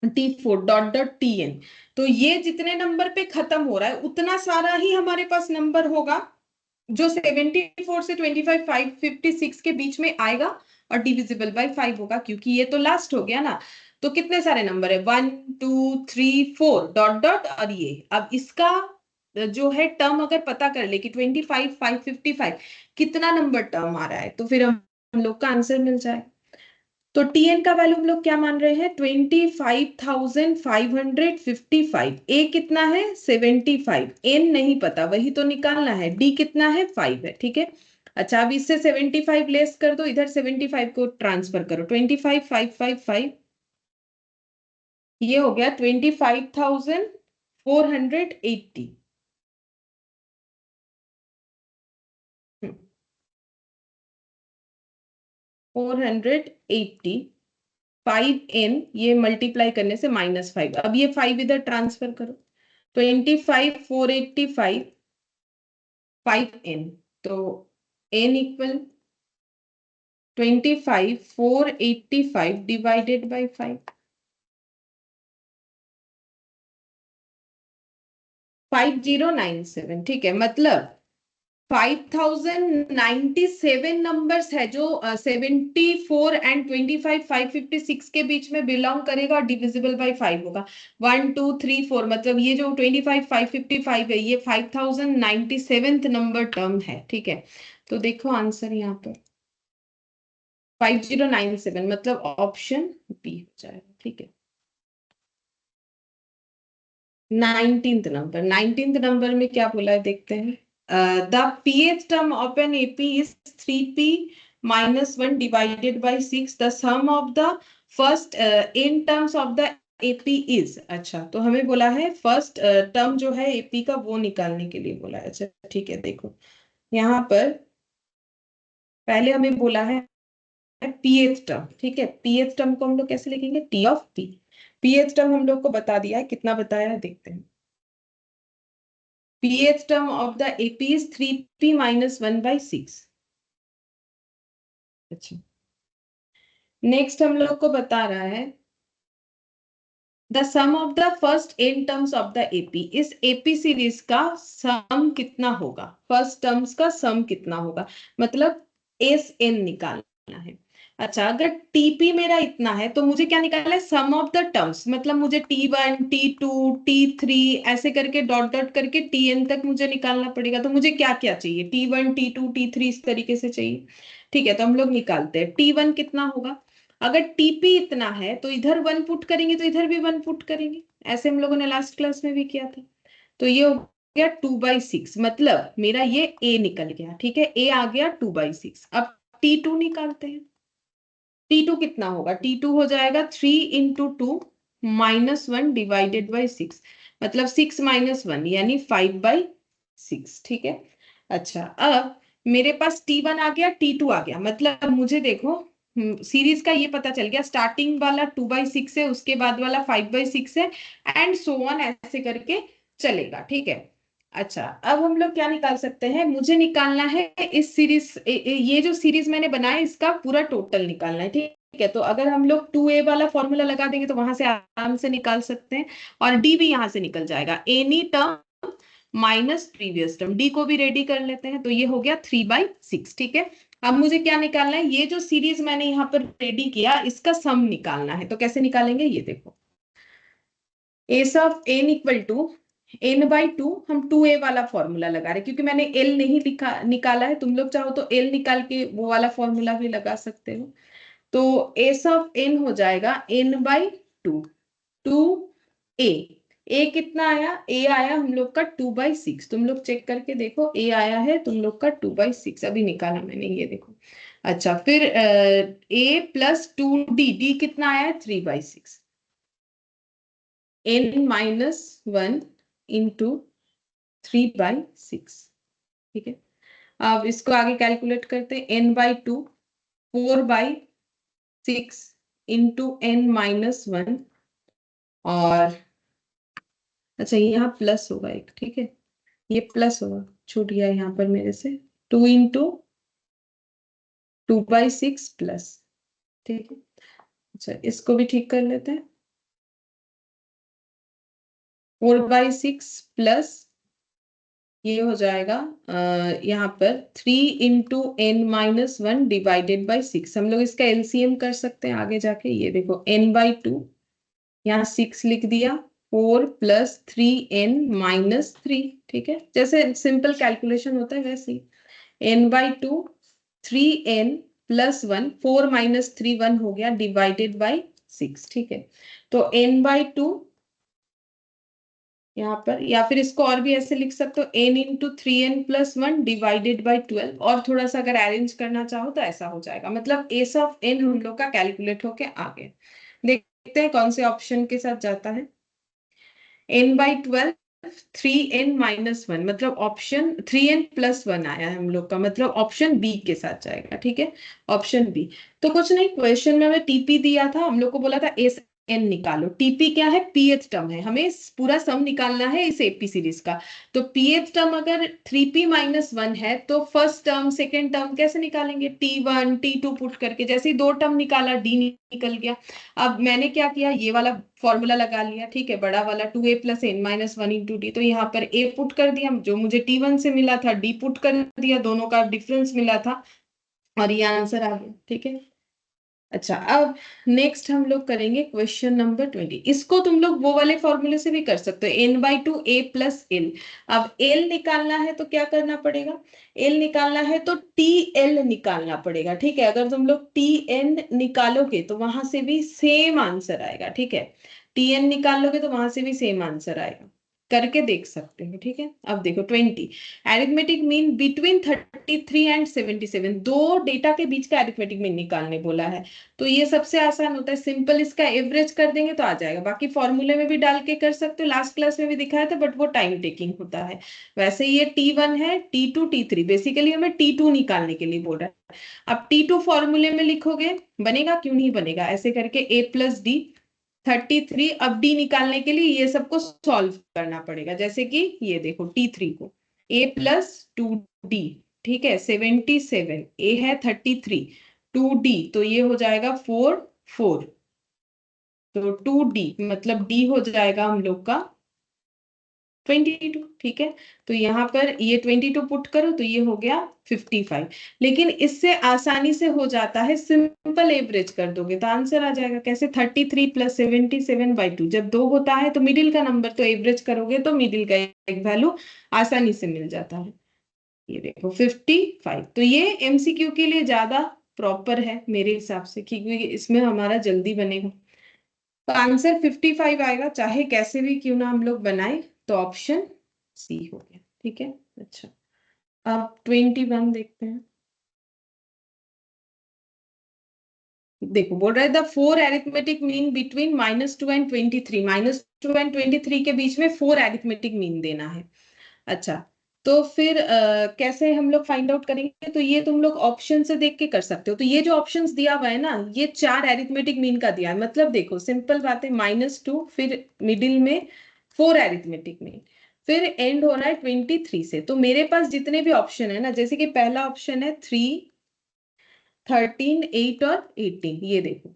T4 dot dot Tn। तो ये जितने नंबर पे खत्म हो रहा है उतना सारा ही हमारे पास नंबर होगा जो 74 से 25 556 के बीच में आएगा और डिविजिबल बाय 5 होगा, क्योंकि ये तो लास्ट हो गया ना। तो कितने सारे नंबर है, 1 2 3 4 डॉट डॉट। और ये अब इसका जो है टर्म अगर पता कर ले कि 25 555 कितना नंबर टर्म आ रहा है, तो फिर हम लोग का आंसर मिल जाए। तो टीएन का वैल्यू हम लोग क्या मान रहे हैं, 25,555। ए कितना है 75, एन नहीं पता वही तो निकालना है। डी कितना है 5 है। ठीक है, अच्छा अब इससे 75 लेस कर दो, इधर 75 को ट्रांसफर करो। 25,555 ये हो गया 25,480। 480 5n, ये मल्टीप्लाई करने से -5। अब ये 5 इधर ट्रांसफर करो। 25,485 5n। तो n इक्वल 25,485 डिवाइडेड बाई 5, 5097। ठीक है, मतलब 5097 नंबर्स है जो 74 एंड 25 556 के बीच में बिलोंग करेगा और डिविजिबल बाय 5 होगा। 1 2 3 4 मतलब ये जो 25 555 है ये 5097 नंबर टर्म है। ठीक है, तो देखो आंसर यहाँ पर 5097 मतलब ऑप्शन बी हो जाएगा। ठीक है, 19th नंबर में क्या बोला है देखते हैं। The pth term of an AP is 3p minus 1 divided by 6. The sum of the first n terms of the AP is। अच्छा, तो हमें बोला है फर्स्ट टर्म जो है AP का वो निकालने के लिए बोला है। अच्छा ठीक है, देखो यहाँ पर पहले हमें बोला है pth टर्म। ठीक है, pth टर्म को हम लोग कैसे लिखेंगे, T of P। pth term हम लोग को बता दिया है, कितना बताया है देखते हैं। pth term of the AP is 3p minus 1 by 6। अच्छा, नेक्स्ट हम लोग को बता रहा है the sum of the first n terms of the AP। इस AP सीरीज का सम कितना होगा, फर्स्ट टर्म्स का सम कितना होगा, मतलब SN निकालना है। अच्छा, अगर TP मेरा इतना है तो मुझे क्या निकालना है, सम ऑफ द टर्म्स। मतलब मुझे T1 T2 T3 ऐसे करके डॉट डॉट करके TN तक मुझे निकालना पड़ेगा। तो मुझे क्या क्या चाहिए, T1 T2 T3 इस तरीके से चाहिए। ठीक है, तो हम लोग निकालते हैं। T1 कितना होगा, अगर टीपी इतना है तो इधर 1 पुट करेंगे तो इधर भी 1 पुट करेंगे। ऐसे हम लोगों ने लास्ट क्लास में भी किया था। तो ये हो गया 2/6, मतलब मेरा ये ए निकल गया। ठीक है, ए आ गया 2/6। अब T2 निकालते हैं। T2 कितना होगा? T2 हो जाएगा 3 इंटू 2 -1 डिवाइडेड बाई 6, मतलब 6 - 1 यानी 5/6। ठीक है। अच्छा, अब मेरे पास T1 आ गया, T2 आ गया, मतलब मुझे देखो सीरीज का ये पता चल गया, स्टार्टिंग वाला 2/6 है, उसके बाद वाला 5/6 है, एंड सो ऑन, ऐसे करके चलेगा। ठीक है। अच्छा, अब हम लोग क्या निकाल सकते हैं? मुझे निकालना है इस सीरीज, ये जो सीरीज मैंने बनाया इसका पूरा टोटल निकालना है। ठीक है, तो अगर हम लोग 2a वाला फॉर्मूला लगा देंगे तो वहां से आराम से निकाल सकते हैं, और d भी यहां से निकल जाएगा, any term minus previous term, D को भी रेडी कर लेते हैं, तो ये हो गया 3/6। ठीक है। अब मुझे क्या निकालना है? ये जो सीरीज मैंने यहाँ पर रेडी किया इसका सम निकालना है, तो कैसे निकालेंगे ये देखो। S of N equal to n/2, हम 2a वाला फॉर्मूला लगा रहे क्योंकि मैंने l नहीं लिखा निकाला है, तुम लोग चाहो तो l निकाल के वो वाला फॉर्मूला भी लगा सकते हो। तो एस ऑफ n हो जाएगा n/2, 2a। a कितना आया? a आया हम लोग का 2/6, तुम लोग चेक करके देखो, a आया है तुम लोग का 2/6, अभी निकाला मैंने, ये देखो। अच्छा, फिर a प्लस 2d, d कितना आया? 3/6, n-1 इंटू 3/6। ठीक है। अब इसको आगे कैलकुलेट करते हैं, n/2 4/6 इंटू n-1, और अच्छा यहाँ प्लस होगा एक, ठीक है, ये प्लस होगा, छूट गया यहाँ पर मेरे से, 2 इंटू 2/6 प्लस। ठीक है। अच्छा, इसको भी ठीक कर लेते हैं, 4/6 प्लस ये हो जाएगा यहाँ पर 3 इंटू n-1 डिवाइडेड बाई 6, हम लोग इसका एलसीएम कर सकते हैं आगे जाके, ये देखो n/2, यहाँ 6 लिख दिया, 4 प्लस 3n-3। ठीक है, जैसे सिंपल कैलकुलेशन होता है वैसे ही, n/2 3n प्लस 1, 4 - 3 1 हो गया, डिवाइडेड बाई 6। ठीक है, तो n/2 यहाँ पर, या फिर इसको और भी ऐसे लिख सकते हो, n into 3n plus 1 divided by 12, और थोड़ा सा अगर अरेंज करना चाहो तो ऐसा हो जाएगा, मतलब एस ऑफ n हम लोग का कैलकुलेट होके आ गया। देखते हैं कौन से ऑप्शन के साथ जाता है। n/12 3n-1, मतलब ऑप्शन 3n प्लस 1 आया है हम लोग का, मतलब ऑप्शन बी के साथ जाएगा। ठीक है, ऑप्शन बी। तो कुछ नहीं, क्वेश्चन में हमें टीपी दिया था, हम लोग को बोला था एस एन निकालो, टीपी क्या है? पीएथ टर्म है, हमें पूरा सम निकालना है इस एपी सीरीज का। तो पीएथ टर्म अगर 3p-1 है तो फर्स्ट टर्म सेकेंड टर्म कैसे निकालेंगे? t1 t2 पुट करके, जैसे ही दो टर्म निकाला डी निकल गया। अब मैंने क्या किया, ये वाला फॉर्मूला लगा लिया, ठीक है, बड़ा वाला 2a plus n-1 into D, तो यहाँ पर a पुट कर दिया, जो मुझे t1 से मिला था, d पुट कर दिया, दोनों का डिफरेंस मिला था, और ये आंसर आ गया। ठीक है। अच्छा, अब नेक्स्ट हम लोग करेंगे क्वेश्चन नंबर 20। इसको तुम लोग वो वाले फॉर्मूले से भी कर सकते हो, n/2 a प्लस l। अब l निकालना है तो क्या करना पड़ेगा? l निकालना है तो tl निकालना पड़ेगा। ठीक है, अगर तुम लोग tn निकालोगे तो वहां से भी सेम आंसर आएगा। ठीक है, tn निकालोगे तो वहां से भी सेम आंसर आएगा, करके देख सकते हो। ठीक है, अब देखो 20, अरिथमेटिक मीन बिटवीन 33 एंड 77, दो डेटा के बीच का अरिथमेटिक मीन निकालने बोला है। तो ये सबसे आसान होता है, सिंपल इसका एवरेज कर देंगे तो आ जाएगा, बाकी फॉर्मूले में भी डाल के कर सकते हो, लास्ट क्लास में भी दिखाया था, बट वो टाइम टेकिंग होता है। वैसे ये t1 है, t2 t3, बेसिकली हमें t2 निकालने के लिए बोल रहा है। अब t2 फॉर्मूले में लिखोगे, बनेगा? क्यों नहीं बनेगा, ऐसे करके a प्लस डी 33, अब डी निकालने के लिए ये सबको सॉल्व करना पड़ेगा, जैसे कि ये देखो t3 को a प्लस 2d, ठीक है, 77, a है 33, 2d तो ये हो जाएगा 4 4, तो 2d मतलब d हो जाएगा हम लोग का 22। ठीक है, तो यहाँ पर ये 22 पुट करो तो ये हो गया 55, लेकिन इससे आसानी से हो जाता है, सिंपल एवरेज कर दोगे तो आंसर आ जाएगा। कैसे? 33 प्लस 77/2, जब दो होता है तो मिडिल का नंबर, तो एवरेज करोगे तो मिडिल का एक वैल्यू आसानी से मिल जाता है। ये देखो 55, तो ये एमसीक्यू के लिए ज्यादा प्रॉपर है मेरे हिसाब से, क्योंकि इसमें हमारा जल्दी बनेगा, तो आंसर 55 आएगा, चाहे कैसे भी क्यों ना हम लोग बनाए, तो ऑप्शन सी हो गया। ठीक है। अच्छा, अब 21 देखते हैं। देखो बोल रहा है the 4 arithmetic mean between -2 and 23, -2 and 23 के बीच में 4 एरिथमेटिक मीन देना है। अच्छा, तो फिर कैसे हम लोग फाइंड आउट करेंगे? तो ये तुम लोग ऑप्शन से देख के कर सकते हो। तो ये जो ऑप्शंस दिया हुआ है ना, ये 4 एरिथमेटिक मीन का दिया है। मतलब देखो सिंपल बात है, -2, फिर मिडिल में 4 एरिथमेटिक मीन, फिर एंड हो रहा है 23 से। तो मेरे पास जितने भी ऑप्शन है ना, जैसे कि पहला ऑप्शन है 3, 13, 8 और 18, ये देखो,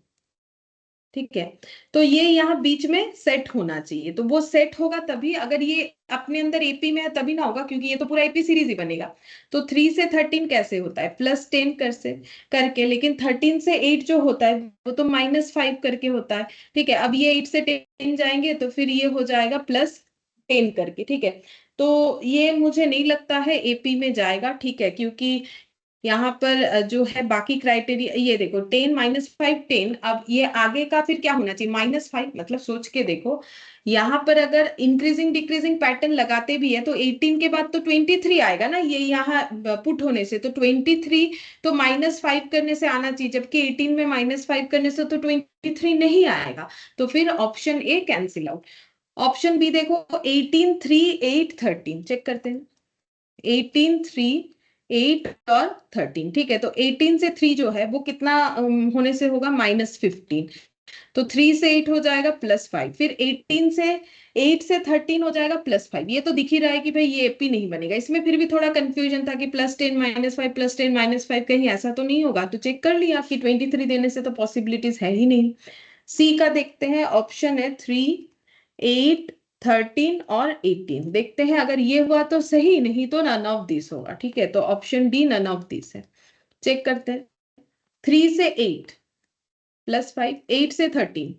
ठीक है। तो ये यहाँ बीच में सेट होना चाहिए। तो वो सेट होगा तभी, अगर ये अपने अंदर एपी में है तभी ना होगा, क्योंकि ये तो पूरा एपी सीरीज ही बनेगा। तो 3 से 13 कैसे होता है? +10 करके, लेकिन 13 से 8 जो होता है वो तो -5 करके होता है, ठीक है। अब ये 8 से 10 जाएंगे तो फिर ये हो जाएगा +10 करके, ठीक है। तो ये मुझे नहीं लगता है एपी में जाएगा, ठीक है, क्योंकि यहाँ पर जो है बाकी क्राइटेरिया, ये देखो 10 -5 10, अब ये आगे का फिर क्या होना चाहिए? -5। मतलब सोच के देखो, यहाँ पर अगर इंक्रीजिंग डिक्रीजिंग पैटर्न लगाते भी है तो 18 के बाद तो 23 आएगा ना, ये यहाँ पुट होने से। तो 23 तो -5 करने से आना चाहिए, जबकि 18 में -5 करने से तो 23 नहीं आएगा। तो फिर option A cancel out. Option B देखो, 18 3 8 13, चेक करते हैं। 18 3 8 और 13, ठीक है। तो 18 से 3 जो है वो कितना होने से होगा? -15। तो 3 से 8 हो जाएगा +5, फिर 18 से 8 से 13 हो जाएगा +5। ये तो दिख ही रहा है कि भाई ये एपी नहीं बनेगा। इसमें फिर भी थोड़ा कंफ्यूजन था कि +10 -5 +10 -5, कहीं ऐसा तो नहीं होगा। तो चेक कर लिया कि 23 देने से तो पॉसिबिलिटीज है ही नहीं। सी का देखते हैं, ऑप्शन है 3 8 13 और 18। देखते हैं अगर ये हुआ तो सही, नहीं तो नन ऑफ दिस होगा, ठीक है। तो option D none of this है। चेक करते हैं। 3 से 8 +5, 8 से 13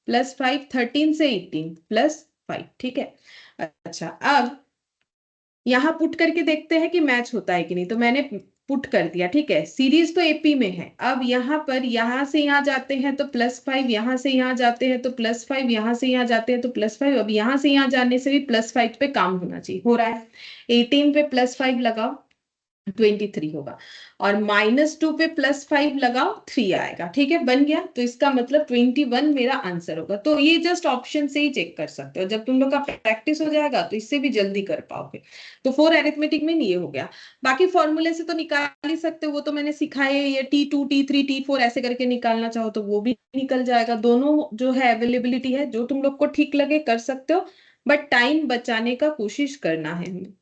+5, 13 से 18 +5, ठीक है। अच्छा, अब यहाँ पुट करके देखते हैं कि मैच होता है कि नहीं। तो मैंने पुट कर दिया, ठीक है। सीरीज तो एपी में है। अब यहाँ पर यहाँ से यहाँ जाते हैं तो +5, यहाँ से यहाँ जाते हैं तो +5, यहाँ से यहाँ जाते हैं तो +5। अब यहाँ से यहाँ जाने से भी +5 पे काम होना चाहिए, हो रहा है। 18 पे +5 लगाओ 23 होगा, और -2 पे +5 लगाओ 3 आएगा, ठीक है, बन गया। तो इसका मतलब 21 मेरा आंसर होगा। तो ये जस्ट ऑप्शन से ही चेक कर सकते हो। जब तुम लोग का प्रैक्टिस हो जाएगा तो इससे भी जल्दी कर पाओगे। तो 4 अरिथमेटिक में ये हो गया। बाकी फॉर्मूले से तो निकाल ही सकते हो, वो तो मैंने सिखाया है। ये T2 T3 T4 ऐसे करके निकालना चाहो तो वो भी निकल जाएगा। दोनों जो है अवेलेबिलिटी है, जो तुम लोग को ठीक लगे कर सकते हो, बट टाइम बचाने का कोशिश करना है हमें।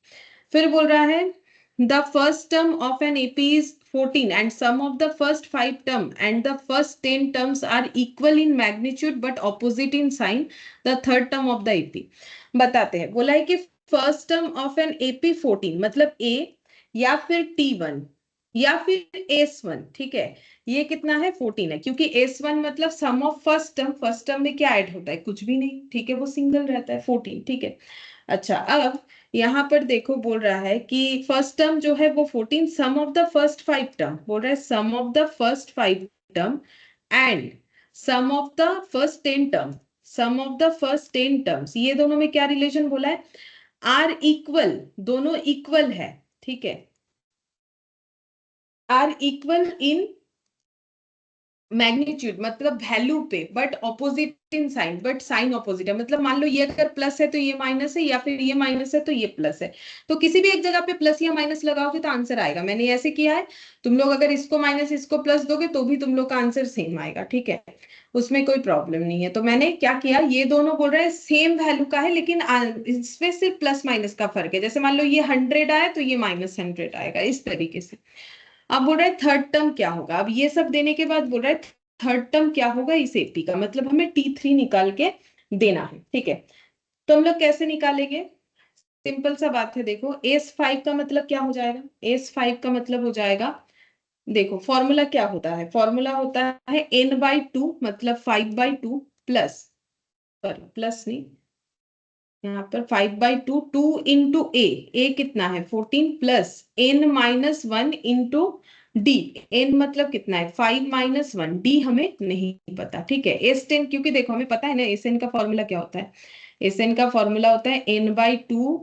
फिर बोल रहा है the first term of an AP is 14 and sum of the first 5 term and the first 10 terms are equal in magnitude but opposite in sign, the third term of the AP। बताते हैं। बोला है कि first term of an AP 14, मतलब A या फिर T1 या फिर S1, ठीक है। ये कितना है? 14 है, क्योंकि S1 मतलब sum of first term. First term में क्या ऐड होता है? कुछ भी नहीं, ठीक है, वो सिंगल रहता है 14, ठीक है। अच्छा, अब यहाँ पर देखो बोल रहा है कि फर्स्ट टर्म जो है वो 14, sum of the first 5 term, बोल रहा है sum of the first 5 term and sum of the first 10 term, sum of the first 10 terms, ये दोनों में क्या रिलेशन बोला है? आर इक्वल, दोनों इक्वल है, ठीक है, आर इक्वल इन मैग्नीट्यूड, मतलब वैल्यू पे, but opposite in sign, but sign opposite है। मतलब मान लो ये अगर प्लस है तो ये माइनस है, या फिर ये माइनस है तो ये प्लस है। तो किसी भी एक जगह पे प्लस या माइनस लगाओगे तो आंसर आएगा। मैंने ऐसे किया है। तुम लोग अगर इसको माइनस इसको प्लस दोगे तो भी तुम लोग का आंसर सेम आएगा, ठीक है, उसमें कोई प्रॉब्लम नहीं है। तो मैंने क्या किया, ये दोनों बोल रहे हैं सेम वैल्यू का है, लेकिन इसमें सिर्फ प्लस माइनस का फर्क है। जैसे मान लो ये 100 आया तो ये -100 आएगा, इस तरीके से। अब बोल रहा है थर्ड टर्म क्या होगा। अब ये सब देने के बाद बोल रहा है थर्ड टर्म क्या होगा इस एपी का, मतलब हमें T3 निकाल के देना है, ठीक है। तो हम लोग कैसे निकालेंगे? सिंपल सा बात है, देखो S5 का मतलब क्या हो जाएगा? S5 का मतलब हो जाएगा, देखो फॉर्मूला क्या होता है? फॉर्मूला होता है n/2, मतलब 5/2 प्लस, प्लस नहीं, यहाँ पर 5/2, 2 इंटू ए कितना है? 14 plus n-1 into D. n मतलब कितना है? 5-1, डी हमें नहीं पता, ठीक है। S10, क्योंकि देखो हमें पता है ना SN का फॉर्मूला क्या होता है। SN का फॉर्मूला होता है n/2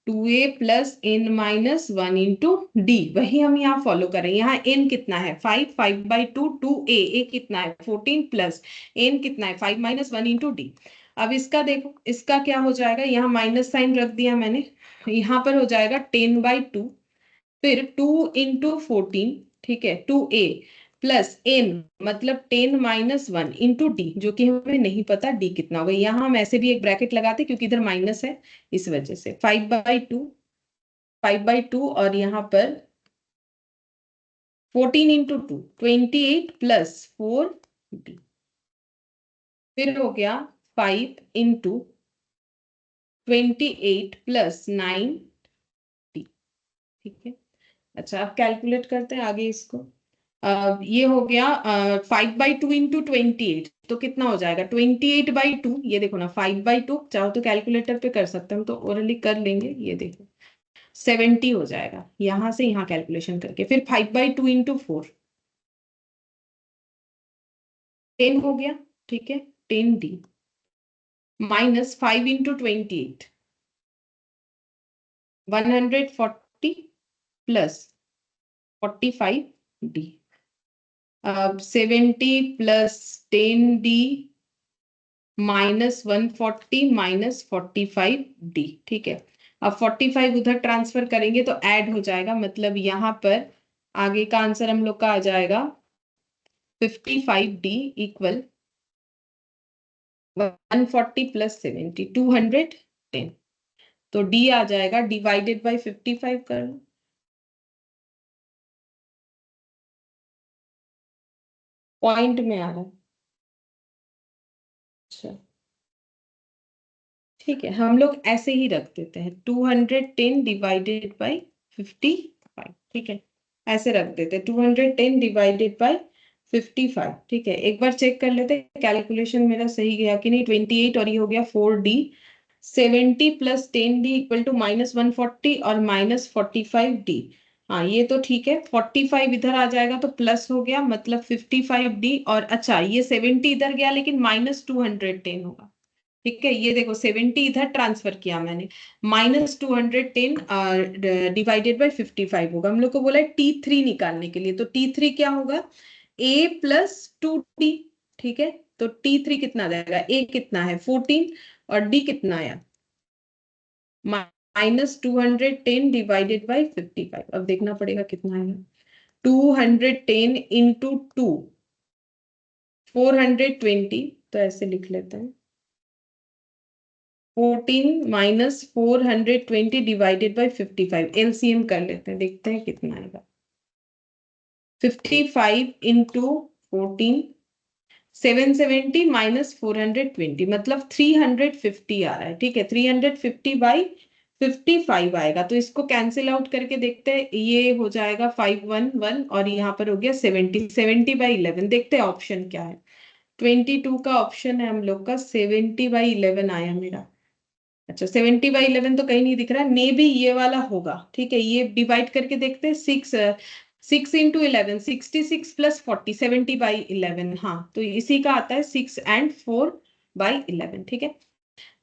2a plus n minus 1 into D, वही हम यहाँ फॉलो करें। यहाँ n कितना है 5, 5/2 2a, a कितना है 14 प्लस n कितना है 5 माइनस 1 इंटू डी। अब इसका देखो, इसका क्या हो जाएगा, यहाँ माइनस साइन रख दिया मैंने, यहाँ पर हो जाएगा 10/2, फिर 2 इंटू 14, ठीक है 2a प्लस n मतलब 10 माइनस 1 इंटू डी, जो कि हमें नहीं पता डी कितना होगा। यहाँ हम ऐसे भी एक ब्रैकेट लगाते क्योंकि इधर माइनस है, इस वजह से 5/2 और यहाँ पर 14 इंटू 2 28 प्लस 4 डी, फिर हो गया 5 इंटू 28 प्लस 9 डी, ठीक है। अच्छा अब कैलकुलेट करते हैं आगे इसको। ये हो गया 5/2 इंटू 28, तो कितना हो जाएगा 28/2, ये देखो ना 5/2, चाहो तो कैलकुलेटर पे कर सकते हैं, हम तो ओरली कर लेंगे। ये देखो 70 हो जाएगा, यहां से यहाँ कैलकुलेशन करके। फिर 5/2 इंटू 4 10 हो गया, ठीक है 10d minus 5 into 28 140 plus 45d। अब 70 plus 10d minus 140 minus 45d, ठीक है। अब 45 उधर ट्रांसफर करेंगे तो ऐड हो जाएगा, मतलब यहाँ पर आगे का आंसर हम लोग का आ जाएगा 55d इक्वल 140 प्लस 70 210। तो d आ जाएगा डिवाइडेड बाय 55 कर लो, पॉइंट में आ रहा है। अच्छा ठीक है, हम लोग ऐसे ही रख देते हैं 210 डिवाइडेड बाय 55, ठीक है ऐसे रख देते हैं 210 डिवाइडेड बाय 55, ठीक है। एक बार चेक कर लेते हैं कैलकुलेशन मेरा सही गया कि नहीं। 28 और ये हो गया 4d, 70 plus 10d equal to minus 140 और माइनस 45d। हाँ ये तो ठीक है, 45 इधर आ जाएगा तो प्लस हो गया, मतलब 55d। और अच्छा ये 70 इधर गया लेकिन माइनस 210 होगा, ठीक है। ये देखो 70 इधर ट्रांसफर किया मैंने, माइनस 210 डिवाइडेड बाय 55 होगा। हम लोग को बोला है T3 निकालने के लिए, तो T3 क्या होगा a प्लस 2d, ठीक है। तो T3 कितना आ जाएगा, a कितना है 14 और d कितना आया माइनस 210 डिवाइडेड बाय 55। अब देखना पड़ेगा कितना है, 210 इंटू 2 420, तो ऐसे लिख लेते हैं 14 माइनस 420 डिवाइडेड बाय 55, एलसीएम कर लेते हैं, देखते हैं कितना आएगा। 55 इंटू 14 770 माइनस 420 मतलब 350 आ रहा है, ठीक है। 350 बाई 55 आएगा, तो इसको कैंसिल आउट करके देखते हैं, ये हो जाएगा 511 और यहाँ पर हो गया 70, 70/11। देखते हैं ऑप्शन क्या है, 22 का ऑप्शन है हम लोग का, 70/11 आया मेरा। अच्छा 70/11 तो कहीं नहीं दिख रहा, मे भी ये वाला होगा, ठीक है। ये डिवाइड करके देखते हैं, 6 इंटू 11 66 प्लस 40 70/11, हाँ तो इसी का आता है 6 एंड 4/11, ठीक है।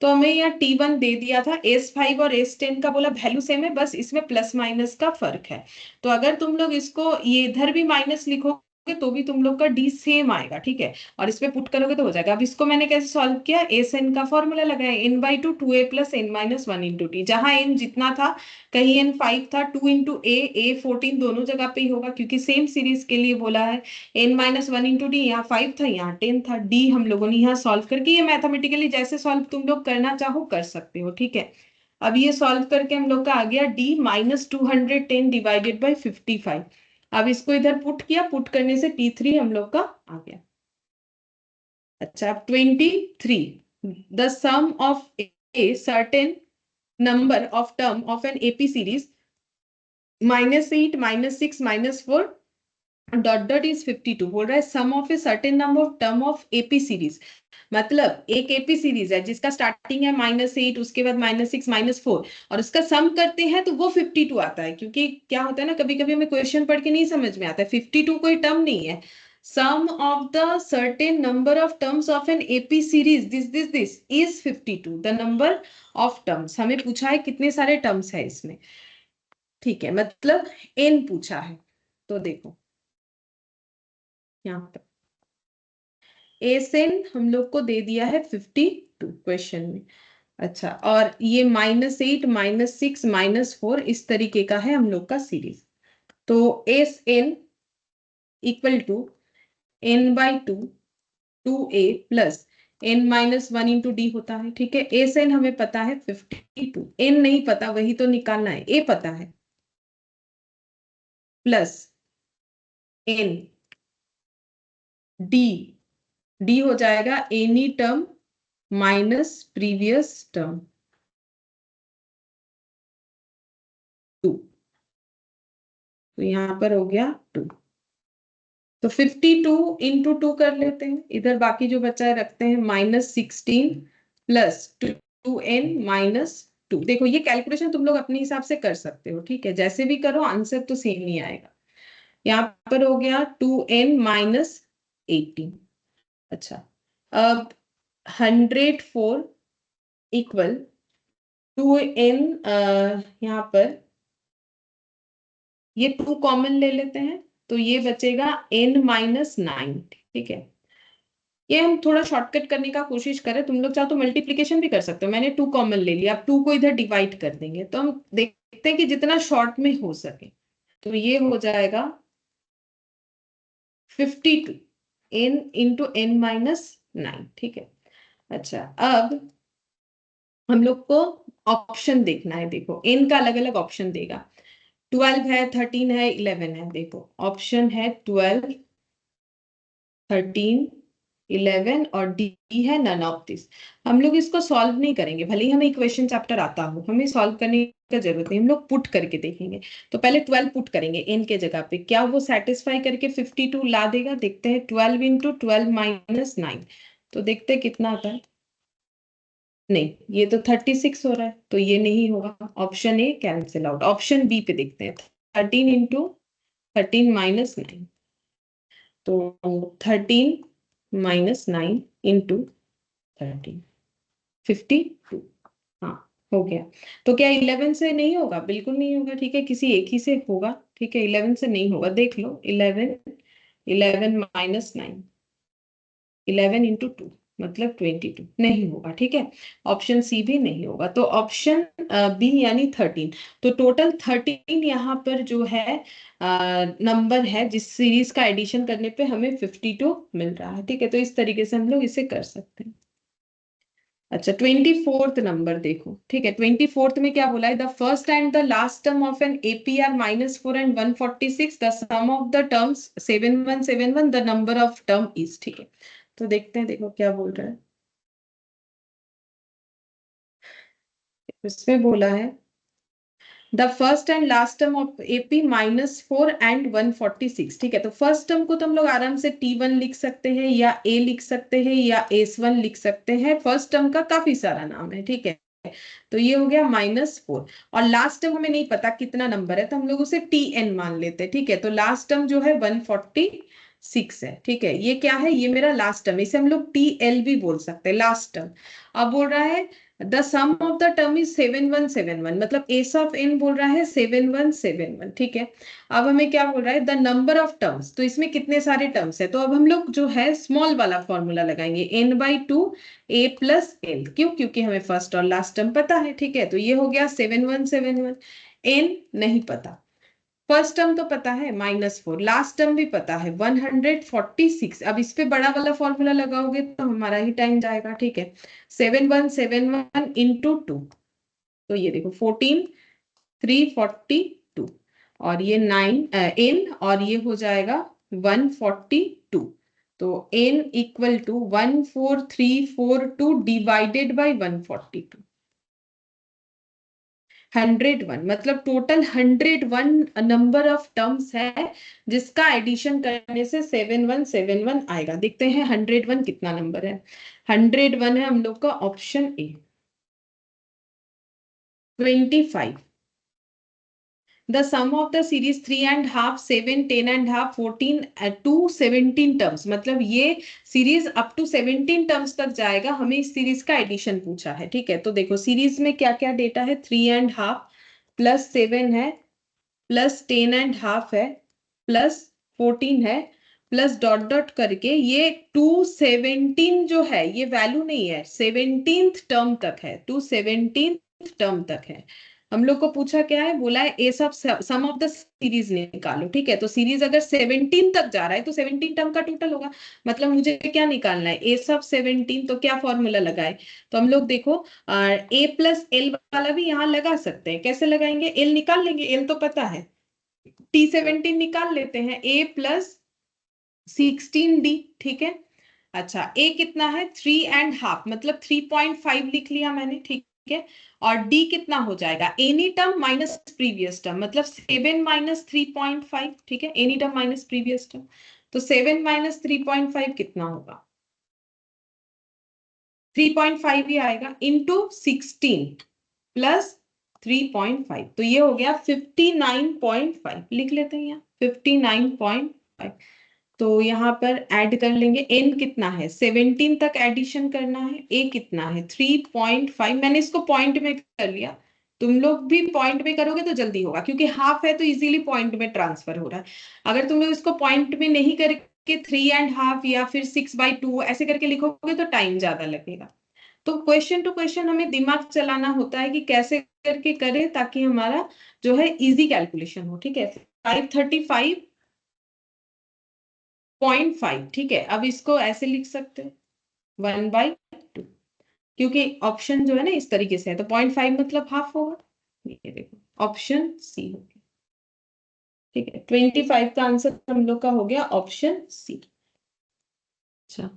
तो हमें यहाँ T1 दे दिया था, S5 और S10 का बोला वैल्यू सेम है, बस इसमें प्लस माइनस का फर्क है। तो अगर तुम लोग इसको ये इधर भी माइनस लिखोगे तो भी तुम लोग का D सेम आएगा, ठीक है। और इसमें पुट करोगे तो हो जाएगा। अब इसको मैंने कैसे सॉल्व किया, SN का फॉर्मूला लगाया, n/2 2a plus n minus 1 into T. जहां n जितना था, कहीं n 5 था, 2 इंटू a 14 दोनों जगह पे ही होगा क्योंकि सेम सीरीज के लिए बोला है। n माइनस 1 इंटू डी, यहाँ 5 था यहाँ 10 था, d हम लोगों ने यहाँ सॉल्व करके, ये मैथमेटिकली जैसे सॉल्व तुम लोग करना चाहो कर सकते हो, ठीक है। अब ये सॉल्व करके हम लोग का आ गया d माइनस 210 डिवाइडेड बाई 55। अब इसको इधर पुट किया, पुट करने से T3 हम लोग का आ गया। अच्छा अब 23, the sum of a certain number of term of N AP series -8 -6 -4 dot dot is 52। बोल रहा है sum of a certain number of term of AP series, मतलब एक एपी सीरीज है जिसका स्टार्टिंग है -8, उसके बाद -6 -4 और उसका सम करते हैं तो वो 52 आता है। क्योंकि क्या होता है ना, कभी कभी हमें क्वेश्चन पढ़ के नहीं समझ में आता है, 52 कोई टर्म नहीं है, sum of the certain number of terms of an AP series this is 52 the number of terms। हमें पूछा है कितने सारे टर्म्स है इसमें, ठीक है, मतलब n पूछा है। तो देखो यहाँ पर एन हम लोग को दे दिया है 52 क्वेश्चन में। अच्छा, और ये -8 -6 -4 इस तरीके का है हम लोग का सीरीज। तो S N equal to n/2 2a plus n-1 into D होता है, ठीक है। एस एन हमें पता है 52, n नहीं पता, वही तो निकालना है, a पता है, प्लस n डी, डी हो जाएगा any term minus previous term 2। तो यहां पर हो गया 2। तो 52 इंटू 2 कर लेते हैं, इधर बाकी जो बचा है रखते हैं, -16 प्लस 2n-2। देखो ये कैलकुलेशन तुम लोग अपने हिसाब से कर सकते हो, ठीक है, जैसे भी करो आंसर तो सेम ही आएगा। यहाँ पर हो गया 2n-18। अच्छा, अब 104 इक्वल 2n, यहाँ पर ये 2 कॉमन ले लेते हैं, तो ये बचेगा n-9, ठीक है। ये हम थोड़ा शॉर्टकट करने का कोशिश करें, तुम लोग चाहो तो मल्टीप्लीकेशन भी कर सकते हो, मैंने 2 कॉमन ले लिया, अब 2 को इधर डिवाइड कर देंगे, तो हम देखते हैं कि जितना शॉर्ट में हो सके। तो ये हो जाएगा 52 n इंटू n-9, ठीक है। अच्छा, अब हम लोग को ऑप्शन देखना है, देखो n का अलग अलग ऑप्शन देगा, 12 है, 13 है, 11 है। देखो ऑप्शन है 12, 13, 11 और डी है नन ऑफ दिस। हम लोग इसको सॉल्व नहीं करेंगे, भले ही हमें इक्वेशन चैप्टर आता हो, हमें सॉल्व करने का जरूरत नहीं, हम लोग पुट करके देखेंगे। तो पहले 12 पुट करेंगे n के जगह पे, क्या वो सेटिस्फाई करके 52 ला देगा, देखते हैं। 12 इंटू 12 माइनस 9, तो देखते हैं कितना आता है। नहीं, ये तो 36 हो रहा है, तो ये नहीं होगा, option A cancel out. Option B पे देखते हैं, 13 इंटू 13 माइनस 9, तो 13 -9 इंटू 13, 52। हाँ, हो गया। तो क्या 11 से नहीं होगा? बिल्कुल नहीं होगा, ठीक है, किसी एक ही से होगा, ठीक है, 11 से नहीं होगा। देख लो, 11 माइनस 9, 11 इंटू 2 मतलब 22, नहीं होगा, ठीक है। ऑप्शन सी भी नहीं होगा, तो ऑप्शन बी यानी 13। तो टोटल 13 यहाँ पर जो है नंबर है जिस सीरीज का एडिशन करने पे हमें 52 मिल रहा है, ठीक है। तो इस तरीके से हम लोग इसे कर सकते हैं। अच्छा, 24th नंबर देखो, ठीक है। 24th में क्या बोला है, the first and the last term of an AP are -4 and 146, the sum of the terms 7171, the number of term is, ठीक है। तो देखते हैं, देखो क्या बोल रहा है इसमें। बोला है the first and last term of AP -4 and 146, ठीक है। तो फर्स्ट टर्म को तो हम लोग आराम से T1 लिख सकते हैं, या A लिख सकते हैं, या S1 लिख सकते हैं। फर्स्ट टर्म का काफी सारा नाम है, ठीक है। तो ये हो गया -4, और लास्ट टर्म हमें नहीं पता कितना नंबर है, तो हम लोग उसे TN मान लेते हैं, ठीक है। तो लास्ट टर्म जो है 146 है, ठीक है। ये क्या है, ये मेरा लास्ट टर्म, इसे हम लोग TL भी बोल सकते हैं, लास्ट टर्म। अब बोल रहा है the sum of the term is 7171, मतलब एस ऑफ एन बोल रहा है 7171, ठीक है। अब हमें क्या बोल रहा है, द नंबर ऑफ टर्म्स, तो इसमें कितने सारे टर्म्स है, तो अब हम लोग जो है स्मॉल वाला फॉर्मूला लगाएंगे, n/2 a प्लस एल। क्यों? क्योंकि हमें फर्स्ट और लास्ट टर्म पता है, ठीक है। तो ये हो गया 7171। n नहीं पता, फर्स्ट टर्म तो पता है -4, लास्ट टर्म भी पता है 146। अब इस पे बड़ा वाला फॉर्मूला लगाओगे तो हमारा ही टाइम जाएगा, ठीक है। 7171 इंटू 2, तो ये देखो 14 342, और ये 9 n, और ये हो जाएगा 142। तो n equal to 14342 divided by 142, 101, मतलब टोटल 101 नंबर ऑफ टर्म्स है जिसका एडिशन करने से 7171 आएगा। देखते हैं 101 कितना नंबर है। 101 है हम लोग का option A, 25। The sum of the series 3.5, 7, 10.5, 14 to 17 terms, मतलब ये सीरीज अप टू 17 टर्म्स तक जाएगा। हमें इस सीरीज का एडिशन पूछा है, ठीक है। तो देखो सीरीज में क्या क्या डेटा है, 3.5 प्लस 7 है प्लस 10.5 है प्लस 14 है प्लस डॉट डॉट करके ये 217 जो है ये वैल्यू नहीं है, 17th टर्म तक है, 217th टर्म तक है। हम लोग को पूछा क्या है, बोला है ए सब सम ऑफ द सीरीज निकालो, ठीक है। तो सीरीज अगर 17 तक जा रहा है तो 17 टर्म का टोटल होगा, मतलब मुझे क्या निकालना है, ए सब 17। तो क्या फॉर्मूला लगाए, तो हम लोग देखो ए प्लस एल वाला भी यहाँ लगा सकते हैं। कैसे लगाएंगे, एल निकाल लेंगे, एल तो पता है, T17 निकाल लेते हैं, A प्लस 16D, ठीक है। अच्छा A कितना है, 3.5, मतलब 3.5 लिख लिया मैंने, ठीक है। और D कितना हो जाएगा, any term minus previous term, मतलब 7 माइनस 3.5, ठीक है, any term minus previous term. तो 7 माइनस 3.5 कितना होगा, 3.5 ही आएगा, इंटू 16 प्लस 3.5, तो ये हो गया 59.5, लिख लेते हैं यहाँ 59.5। तो यहाँ पर ऐड कर लेंगे, n कितना है, 17 तक एडिशन करना है, a कितना है 3.5, मैंने इसको पॉइंट में कर लिया, तुम लोग भी पॉइंट में करोगे तो जल्दी होगा, क्योंकि हाफ है तो इजीली पॉइंट में ट्रांसफर हो रहा है। अगर तुम लोग इसको पॉइंट में नहीं करके 3.5 या फिर 6/2 ऐसे करके लिखोगे तो टाइम ज्यादा लगेगा। तो क्वेश्चन टू क्वेश्चन हमें दिमाग चलाना होता है कि कैसे करके करें ताकि हमारा जो है इजी कैलकुलेशन हो, ठीक है। 535.5, ठीक है। अब इसको ऐसे लिख सकते हैं 1/2, क्योंकि ऑप्शन जो है ना इस तरीके से है, तो 0.5 मतलब हाफ होगा, ये देखो ऑप्शन सी हो गया, ठीक है। 25 का आंसर हम लोग का हो गया ऑप्शन सी। अच्छा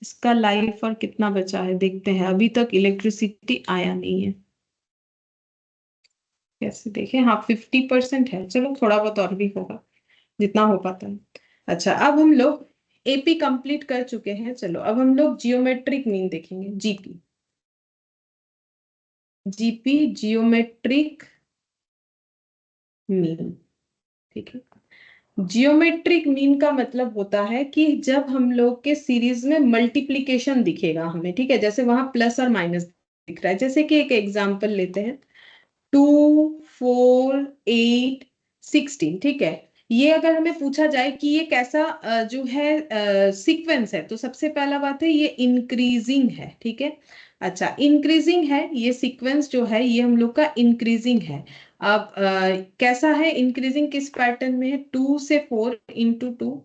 इसका लाइफ और कितना बचा है देखते हैं, अभी तक इलेक्ट्रिसिटी आया नहीं है, कैसे देखें, हाँ 50% है, चलो थोड़ा बहुत और भी होगा जितना हो पाता है। अच्छा अब हम लोग एपी कंप्लीट कर चुके हैं, चलो अब हम लोग जियोमेट्रिक मीन देखेंगे, जीपी। जीपी जियोमेट्रिक मीन, ठीक है। जियोमेट्रिक मीन का मतलब होता है कि जब हम लोग के सीरीज में मल्टीप्लीकेशन दिखेगा हमें, ठीक है, जैसे वहां प्लस और माइनस दिख रहा है, जैसे कि एक एग्जांपल लेते हैं 2, 4, 8, 16, ठीक है। ये अगर हमें पूछा जाए कि ये कैसा जो है सीक्वेंस है, तो सबसे पहला बात है ये इंक्रीजिंग है, ठीक है। अच्छा इंक्रीजिंग है ये सीक्वेंस जो है, ये हम लोग का इंक्रीजिंग है। अब कैसा है इंक्रीजिंग, किस पैटर्न में है, 2 से 4 इंटू 2,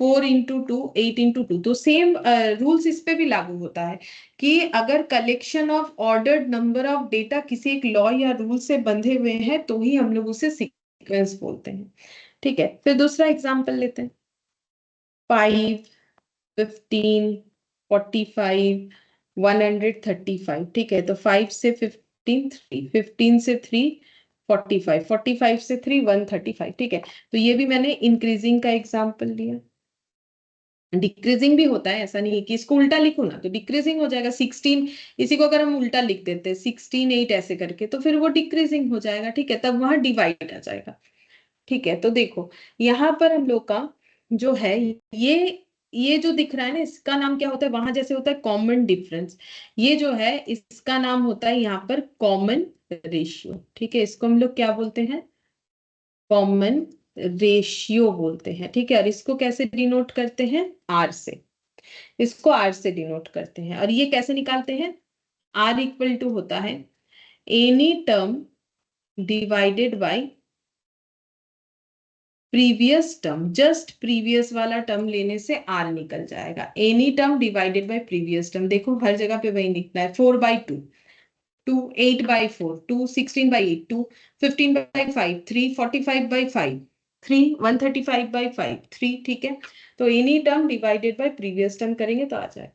4 इंटू 2, 8 इंटू 2। तो सेम रूल्स इस पे भी लागू होता है कि अगर collection of ordered number of data किसी एक लॉ या रूल से बंधे हुए हैं तो ही हम लोग उसे सीक्वेंस बोलते हैं, ठीक है। फिर दूसरा एग्जांपल लेते हैं, 5, 15, 45, 135, ठीक है। तो 5 से 15 3, 15 से 3 45, 45 से 3 135, ठीक है। तो ये भी मैंने इंक्रीजिंग का एग्जांपल लिया। डिक्रीजिंग भी होता है, ऐसा नहीं है कि इसको उल्टा लिखो ना तो डिक्रीजिंग हो जाएगा, 16 इसी को अगर हम उल्टा लिख देते 16 8 ऐसे करके तो फिर वो डिक्रीजिंग हो जाएगा, ठीक है, तब वहां डिवाइड आ जाएगा, ठीक है। तो देखो यहाँ पर हम लोग का जो है ये जो दिख रहा है ना इसका नाम क्या होता है, वहां जैसे होता है कॉमन डिफरेंस, ये जो है इसका नाम होता है यहाँ पर कॉमन रेशियो, ठीक है। इसको हम लोग क्या बोलते हैं, कॉमन रेशियो बोलते हैं, ठीक है। और इसको कैसे डिनोट करते हैं, आर से, इसको आर से डिनोट करते हैं। और ये कैसे निकालते हैं, आर इक्वल टू होता है any term divided by previous term, just previous वाला टर्म लेने से आर निकल जाएगा, any term divided by previous term. देखो हर जगह पे वही निकला है, 4/2, 2 8/4, 2 16/8, 2 15/5, 3 45/5, 3 135/5, 3, ठीक है। तो any term divided by previous term करेंगे तो आ जाए।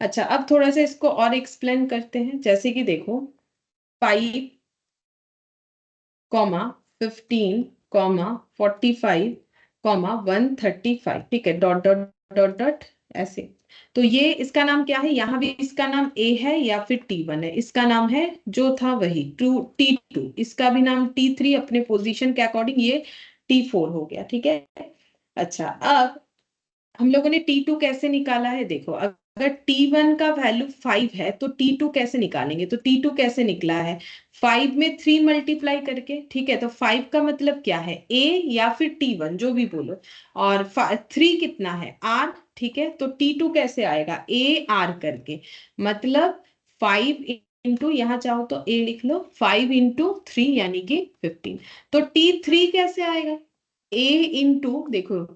अच्छा अब थोड़ा सा इसको और एक्सप्लेन करते हैं, जैसे कि देखो 5, 15, 45, 135, ठीक है, डॉट डॉट डॉट डॉट ऐसे। तो ये इसका नाम क्या है, यहाँ भी इसका नाम ए है या फिर T1 है, इसका नाम है जो था वही T2, इसका भी नाम T3, अपने पोजीशन के अकॉर्डिंग ये T4 हो गया, ठीक है। अच्छा, अब हम लोगों ने T2 कैसे निकाला है, देखो अगर T1 का वैल्यू 5 है तो T2 कैसे निकालेंगे, तो T2 कैसे निकला है, 5 में 3 मल्टीप्लाई करके, ठीक है। तो 5 का मतलब क्या है, A या फिर T1 जो भी बोलो, और 3 कितना है, R, ठीक है। तो T2 कैसे आएगा, AR करके, मतलब 5 इंटू, यहाँ चाहो तो A लिख लो, 5 इंटू 3 यानी कि 15। तो T3 कैसे आएगा, A इंटू, देखो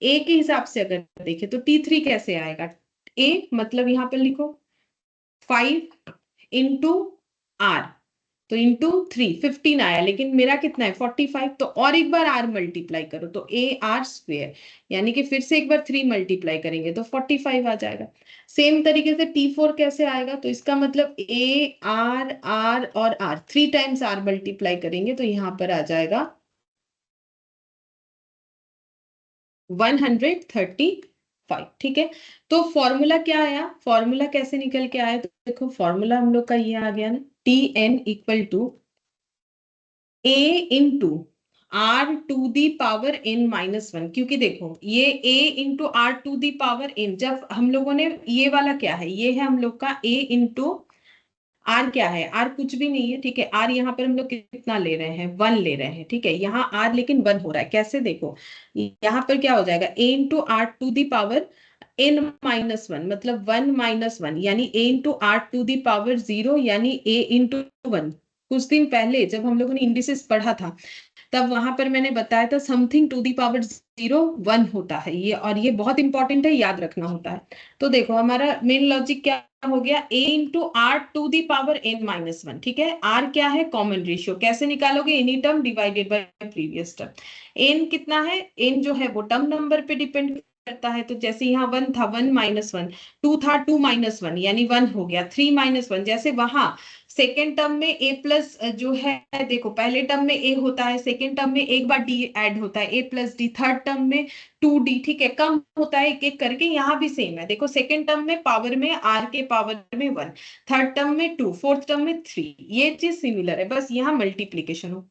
ए के हिसाब से अगर देखें तो T3 कैसे आएगा, ए मतलब यहाँ पर लिखो 5 इंटू आर, तो इंटू 3 15 आया, लेकिन मेरा कितना है 45, तो और एक बार आर मल्टीप्लाई करो तो AR², यानी कि फिर से एक बार 3 मल्टीप्लाई करेंगे तो 45 आ जाएगा। सेम तरीके से T4 कैसे आएगा, तो इसका मतलब AR और R, 3 टाइम्स आर मल्टीप्लाई करेंगे तो यहाँ पर आ जाएगा 135, ठीक है। तो फॉर्मूला क्या आया, फॉर्मूला कैसे निकल के आया, तो देखो फॉर्मूला हम लोग का ये आ गया ना, TN equal to A into R⁻n−1, क्योंकि देखो ये A इंटू R⁻n, जब हम लोगों ने ये वाला क्या है, ये है हम लोग का A इंटू आर, क्या है आर, कुछ भी नहीं है, ठीक है। आर यहाँ पर हम लोग कितना ले रहे हैं, 1 ले रहे हैं, ठीक है। यहाँ आर लेकिन 1 हो रहा है, कैसे देखो, यहाँ पर क्या हो जाएगा, A इंटू R⁻n−1, मतलब 1 - 1, यानी A इंटू R⁻0 यानी A इंटू 1। कुछ दिन पहले जब हम लोगों ने इंडिसेस पढ़ा था, तब वहां पर मैंने बताया था समथिंग टू दी पावर 0 1 होता है ये, और ये बहुत इंपॉर्टेंट है, याद रखना होता है। तो देखो हमारा मेन लॉजिक क्या हो गया, A इंटू R⁻n−1, ठीक है। R क्या है, कॉमन रेशियो, कैसे निकालोगे, any term divided by previous term. n कितना है, n जो है वो टर्म नंबर पे डिपेंड करता है, तो जैसे यहाँ 1 था 1 - 1, 2 था 2 - 1 यानी 1 हो गया, 3 - 1, जैसे वहां सेकेंड टर्म में A प्लस जो है, देखो पहले टर्म में A होता है, सेकेंड टर्म में एक बार D ऐड होता है, A plus D, third term में 2D, ठीक है, कम होता है एक एक करके, यहाँ भी सेम है। देखो सेकेंड टर्म में पावर में R के पावर में 1, थर्ड टर्म में 2, फोर्थ टर्म में 3, ये चीज सिमिलर है, बस यहाँ मल्टीप्लीकेशन हो।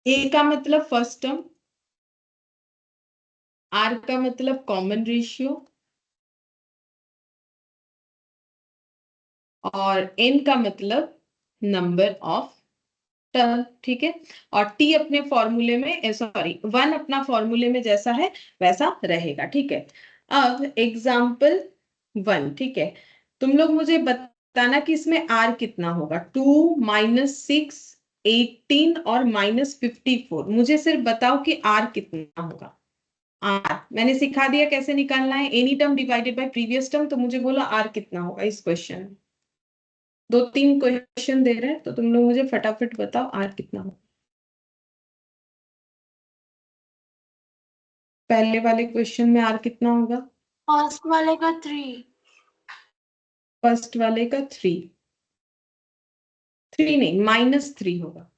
A का मतलब फर्स्ट टर्म, R का मतलब कॉमन रेशियो, और N का मतलब नंबर ऑफ टर्म, ठीक है। और T अपने फॉर्मूले में, सॉरी 1 अपना फॉर्मूले में जैसा है वैसा रहेगा, ठीक है। अब एग्जाम्पल 1, ठीक है, तुम लोग मुझे बताना कि इसमें R कितना होगा, 2 - 6 18 और -54, मुझे सिर्फ बताओ कि R कितना होगा। R मैंने सिखा दिया कैसे निकालना है, any term divided by previous term, तो मुझे बोलो R कितना होगा इस क्वेश्चन में। 2-3 क्वेश्चन दे रहे हैं तो तुम लोग मुझे फटाफट बताओ R कितना होगा। पहले वाले क्वेश्चन में R कितना होगा, फर्स्ट वाले का 3। फर्स्ट वाले का 3 नहीं -3 होगा,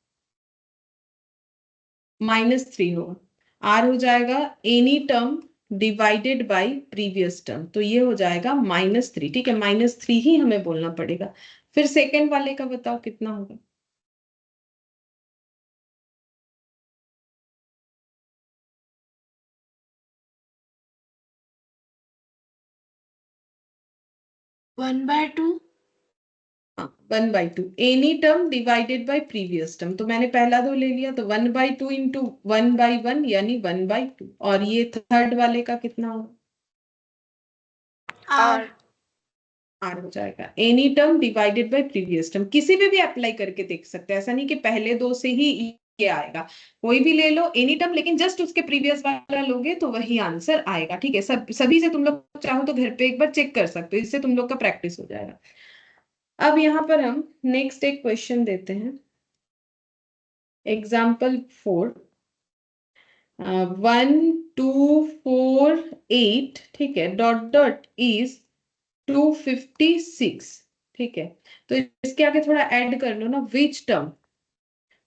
-3 होगा। R हो जाएगा any term divided by previous term, तो ये हो जाएगा -3, ठीक है, -3 ही हमें बोलना पड़ेगा। फिर सेकंड वाले का बताओ कितना होगा, 1/2। 1/2, any term divided by previous term, तो मैंने पहला दो ले लिया, तो 1/2 इंटू 1/1 यानी 1/2, और ये थर्ड वाले का कितना होगा, R। R हो जाएगा any term divided by previous term. किसी पे भी अप्लाई करके देख सकते हैं, ऐसा नहीं कि पहले दो से ही ये आएगा, कोई भी ले लो एनी टर्म, लेकिन जस्ट उसके प्रीवियस वाला लोगे तो वही आंसर आएगा, ठीक है। सभी से तुम लोग चाहो तो घर पे एक बार चेक कर सकते हो, इससे तुम लोग का प्रैक्टिस हो जाएगा। अब यहाँ पर हम नेक्स्ट एक क्वेश्चन देते हैं, एग्जाम्पल 4, 1 2 4 8, ठीक है, डॉट डॉट इज 256, ठीक है। तो इसके आगे थोड़ा ऐड कर लो ना,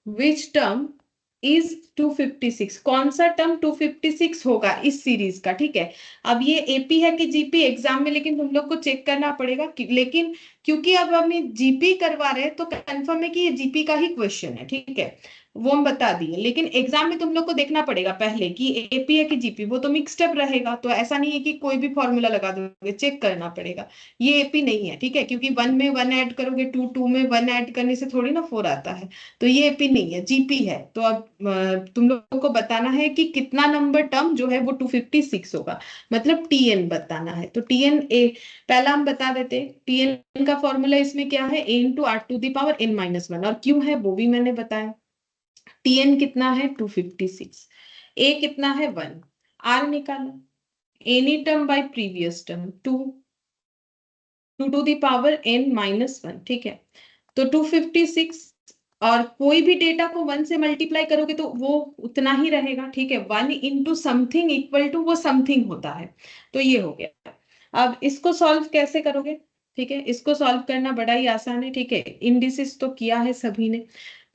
विच टर्म इज 256। कौन सा टर्म 256 होगा इस सीरीज का, ठीक है। अब ये एपी है कि जीपी एग्जाम में, लेकिन तुम लोग को चेक करना पड़ेगा लेकिन क्योंकि अब हम जीपी करवा रहे हैं तो कंफर्म है कि ये जीपी का ही क्वेश्चन है, ठीक है। वो हम बता दिए, लेकिन एग्जाम में तुम लोग को देखना पड़ेगा पहले कि एपी है कि जीपी, वो तो मिक्स्ड अप रहेगा, तो ऐसा नहीं है कि कोई भी फॉर्मूला लगा दोगे, चेक करना पड़ेगा। ये एपी नहीं है, ठीक है, क्योंकि 1 में 1 ऐड करोगे 2, 2 में 1 ऐड करने से थोड़ी ना 4 आता है। तो ये एपी नहीं है, जीपी है। तो अब तुम लोगों को बताना है कि कितना नंबर टर्म जो है वो 256 होगा, मतलब टीएन बताना है। तो टीएन ए पहला हम बता देते हैं। टीएन का फॉर्मूला इसमें क्या है, a into are to the power n minus 1, और क्यों है वो भी मैंने बताया। टीएन कितना है 256, ए कितना है 1, आर निकालो, any term by previous term 2 to the power n minus 1, ठीक है। तो 256, और कोई भी डेटा को 1 से मल्टीप्लाई करोगे तो वो उतना ही रहेगा, ठीक है। 1 इंटू समथिंग इक्वल टू वो समथिंग होता है। तो ये हो गया। अब इसको सॉल्व कैसे करोगे, ठीक है, इसको सॉल्व करना बड़ा ही आसान है, ठीक है। इंडिसेस तो किया है सभी ने।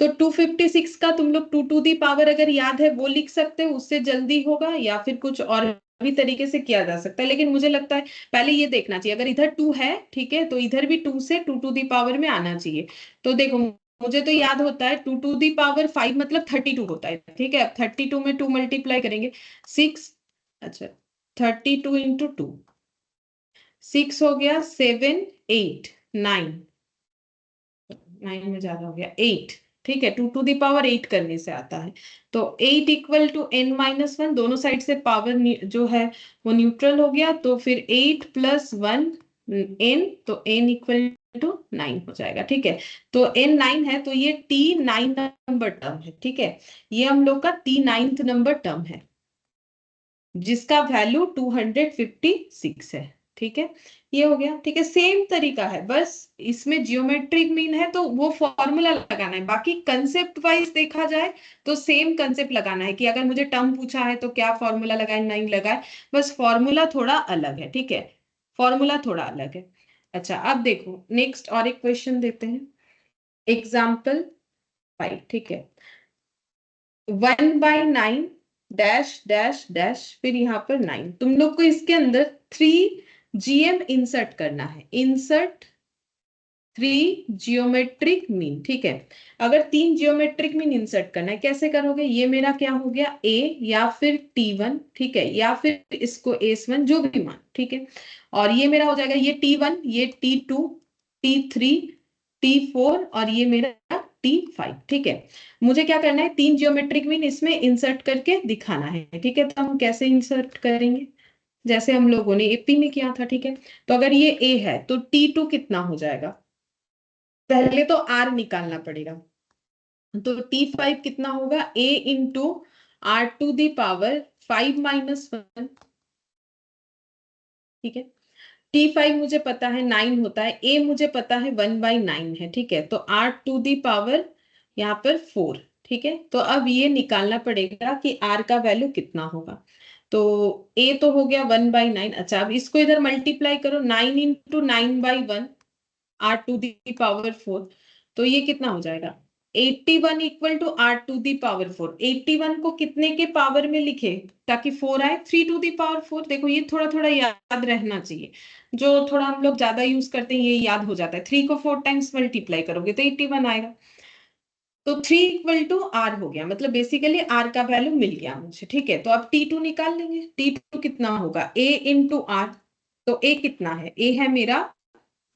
तो 256 का तुम लोग 2 टू दी पावर अगर याद है वो लिख सकते हो, उससे जल्दी होगा, या फिर कुछ और भी तरीके से किया जा सकता है, लेकिन मुझे लगता है पहले ये देखना चाहिए, अगर इधर 2 है, ठीक है, तो इधर भी 2 से 2 टू दी पावर में आना चाहिए। तो देखो, मुझे तो याद होता है 2 टू दी पावर 5 मतलब 32 होता है, ठीक है। अब 32 में 2 मल्टीप्लाई करेंगे 6, अच्छा 32 इंटू 2, 6 हो गया, 7 8 9, 9 में ज्यादा हो गया 8, ठीक है। 2 टू दी पावर 8 करने से आता है। तो 8 इक्वल टू n माइनस 1, दोनों साइड से पावर जो है वो न्यूट्रल हो गया, तो फिर 8 प्लस 1 n, तो n इक्वल टू 9 हो जाएगा, ठीक है। तो n 9 है, तो ये t9 नंबर टर्म है, ठीक है। ये हम लोग का t9th नंबर टर्म है, जिसका वैल्यू 256 है, ठीक है। ये हो गया, ठीक है। सेम तरीका है, बस इसमें जियोमेट्रिक मीन है तो वो फॉर्मूला लगाना है, बाकी कंसेप्ट वाइज देखा जाए तो सेम कंसेप्ट लगाना है कि अगर मुझे टर्म पूछा है तो क्या फॉर्मूला लगाए, नहीं लगाए, बस फॉर्मूला थोड़ा अलग है, ठीक है। फॉर्मूला थोड़ा अलग है। अच्छा, अब देखो नेक्स्ट और एक क्वेश्चन देते हैं, एग्जाम्पल 5, ठीक है। 1/9 डैश डैश डैश, फिर यहाँ पर 9, तुम लोग को इसके अंदर 3 इंसर्ट करना है, इंसर्ट 3 जियोमेट्रिक मीन, ठीक है। अगर 3 जियोमेट्रिक मीन इंसर्ट करना है, कैसे करोगे, ये मेरा क्या हो गया a, या फिर t1, ठीक है, या फिर इसको s1 जो भी मान, ठीक है। और ये मेरा हो जाएगा ये t1, ये t2, t3, t4, और ये मेरा t5, ठीक है। मुझे क्या करना है, 3 जियोमेट्रिक मीन इसमें इंसर्ट करके दिखाना है, ठीक है। तो हम कैसे इंसर्ट करेंगे, जैसे हम लोगों ने एपी में किया था, ठीक है। तो अगर ये a है तो t2 कितना हो जाएगा, पहले तो r निकालना पड़ेगा। तो t5 कितना होगा, a into are to the power 5 minus 1, ठीक है। t5 मुझे पता है 9 होता है, a मुझे पता है 1/9 है, ठीक है। तो r टू दी पावर यहाँ पर 4, ठीक है। तो अब ये निकालना पड़ेगा कि r का वैल्यू कितना होगा। तो a तो हो गया 1/9, अच्छा अब इसको इधर मल्टीप्लाई करो, 9 into 9/1, R to the power 4, तो ये कितना हो जाएगा 81 equal to R to the power 4। 81 को कितने के पावर में लिखे ताकि 4 आए, 3 टू दी पावर 4। देखो ये थोड़ा थोड़ा याद रहना चाहिए, जो थोड़ा हम लोग ज्यादा यूज करते हैं ये याद हो जाता है। 3 को 4 टाइम्स मल्टीप्लाई करोगे तो 81 आएगा। तो 3 इक्वल टू आर हो गया, मतलब बेसिकली आर का वैल्यू मिल गया मुझे, ठीक है। तो अब T2 निकाल लेंगे, T2 कितना होगा a इंटू आर, तो a कितना है, a है मेरा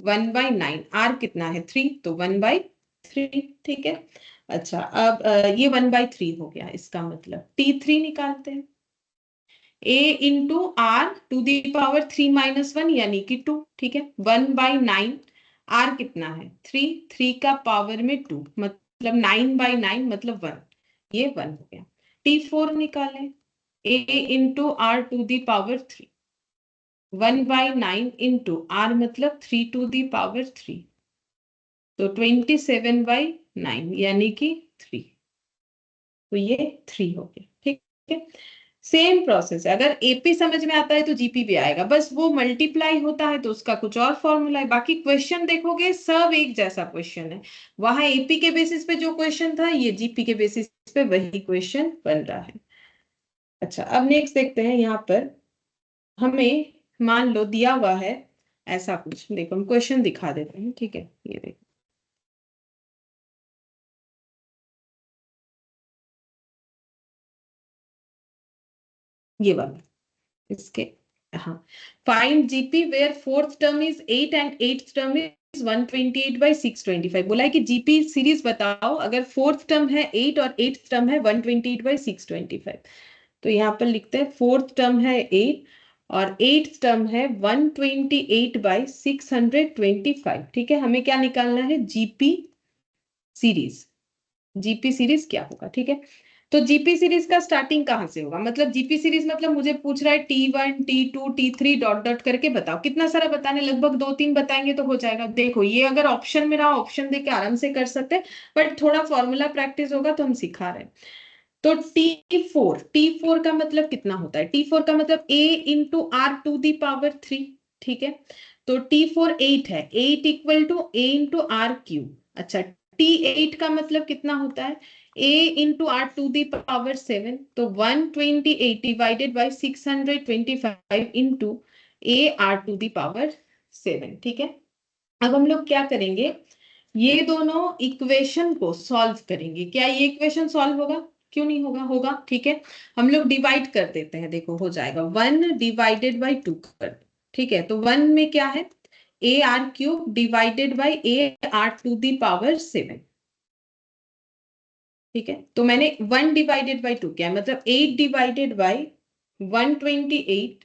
1/9, आर कितना है 3, तो 1/3, ठीक है। अच्छा अब ये 1/3 हो गया, इसका मतलब T3 निकालते हैं, a into are to the power 3 minus 1 यानी कि 2, ठीक है। 1/9, आर कितना है 3, 3 का पावर में 2 मतलब 9/9 मतलब 1, ये 1 हो गया। T4 निकालें, a into are to the power 3, 1/9 into R मतलब 3 टू दी पावर 3, तो 27/9 यानी कि 3, तो ये 3 हो गया, ठीक है। सेम प्रोसेस है। अगर एपी समझ में आता है तो जीपी भी आएगा, बस वो मल्टीप्लाई होता है तो उसका कुछ और फॉर्मूला है। बाकी क्वेश्चन देखोगे सब एक जैसा क्वेश्चन है। वहां एपी के बेसिस पे जो क्वेश्चन था, ये जीपी के बेसिस पे वही क्वेश्चन बन रहा है। अच्छा, अब नेक्स्ट देखते हैं। यहाँ पर हमें मान लो दिया हुआ है ऐसा कुछ, देखो हम क्वेश्चन दिखा देते हैं, ठीक है। ये देखो, ये वाला इसके, हाँ, find GP where fourth term is 8 and eighth term is 128/625। बोला है कि जीपी सीरीज बताओ अगर फोर्थ टर्म है 8 और एट्थ टर्म है 128/625। तो यहाँ पर लिखते हैं फोर्थ टर्म है 8 और एट्थ टर्म है 128/625। ठीक है, हमें क्या निकालना है? GP series. जीपी सीरीज क्या होगा? ठीक है, तो जीपी सीरीज का स्टार्टिंग कहां से होगा? मतलब जीपी सीरीज मतलब मुझे पूछ रहा है T1 T2 T3 dot dot करके बताओ। कितना सारा बताने? लगभग 2-3 बताएंगे तो हो जाएगा। देखो ये अगर ऑप्शन में रहा, ऑप्शन देके आराम से कर सकते हैं, बट थोड़ा फॉर्मूला प्रैक्टिस होगा तो हम सिखा रहे हैं। तो T4 का मतलब कितना होता है? T4 का मतलब A into are to the power 3। ठीक है, तो T4 8 है, 8 equal to A into R cube. अच्छा, T8 का मतलब कितना होता है? A into are to the power 7। तो 128 divided by 625 into A R to the power 7। ठीक है, अब हम लोग क्या करेंगे? ये दोनों इक्वेशन को सॉल्व करेंगे। क्या ये इक्वेशन सॉल्व होगा? क्यों नहीं होगा? होगा। ठीक है, हम लोग डिवाइड कर देते हैं। देखो हो जाएगा 1 डिवाइडेड बाई 2 कर। ठीक है, तो 1 में क्या है? A R cube divided by A R to the power 7। ठीक है, तो मैंने 1 डिवाइडेड बाई 2 क्या है? मतलब 8 डिवाइडेड बाई 128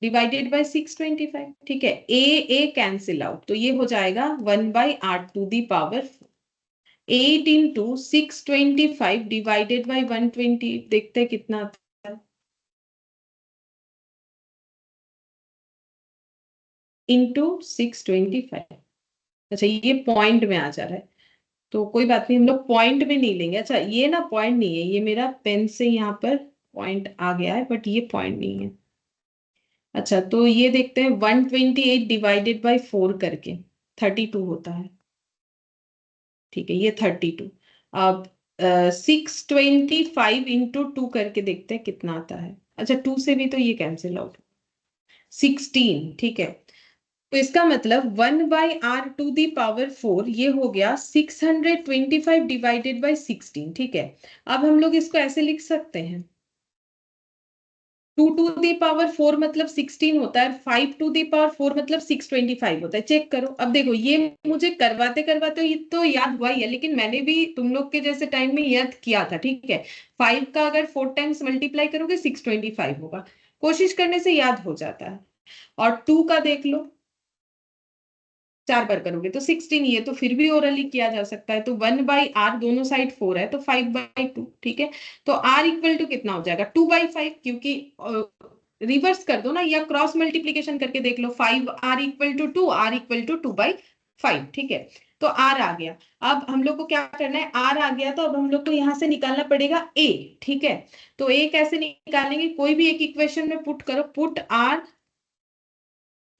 डिवाइडेड बाई 625। ठीक है, ए कैंसिल आउट, तो ये हो जाएगा 1/r to the power 8 into 625 divided by 120। देखते हैं कितना आता है, इंटू 625। अच्छा, ये पॉइंट में आ जा रहा है तो कोई बात नहीं, हम लोग पॉइंट में नहीं लेंगे। अच्छा, ये ना पॉइंट नहीं है, ये मेरा पेन से यहाँ पर पॉइंट आ गया है, बट ये पॉइंट नहीं है। अच्छा, तो ये देखते हैं 128 डिवाइडेड बाई 4 करके 32 होता है। ठीक है, ये 32। अब 625 इंटू 2 करके देखते हैं कितना आता है। अच्छा, 2 से भी तो ये कैंसिल आउट, 16। ठीक है, तो इसका मतलब 1/r टू दी पावर 4 ये हो गया 625 डिवाइडेड बाई 16। ठीक है, अब हम लोग इसको ऐसे लिख सकते हैं, 2 टू दी पावर 4 मतलब 16 होता है, 5 टू दी पावर 4 मतलब 625 होता है। चेक करो। अब देखो ये मुझे करवाते करवाते ये तो याद हुआ ही है, लेकिन मैंने भी तुम लोग के जैसे टाइम में याद किया था। ठीक है, 5 का अगर 4 टाइम्स मल्टीप्लाई करोगे 625 होगा। कोशिश करने से याद हो जाता है। और 2 का देख लो, 4 बार करोगे तो 16, ये तो फिर भी ओरली किया जा सकता है। तो 1/r, दोनों साइड 4 है तो 5/2। ठीक है, तो r इक्वल टू कितना हो जाएगा? 2/5, क्योंकि रिवर्स कर दो ना, या क्रॉस मल्टीप्लीकेशन करके देख लो। 5r equal to 2, r equal to 2/5। ठीक है, तो r आ गया। अब हम लोग को क्या करना है? r आ गया तो अब हम लोग को यहाँ से निकालना पड़ेगा a। ठीक है, तो a कैसे निकालेंगे? कोई भी एक इक्वेशन में पुट करो, put r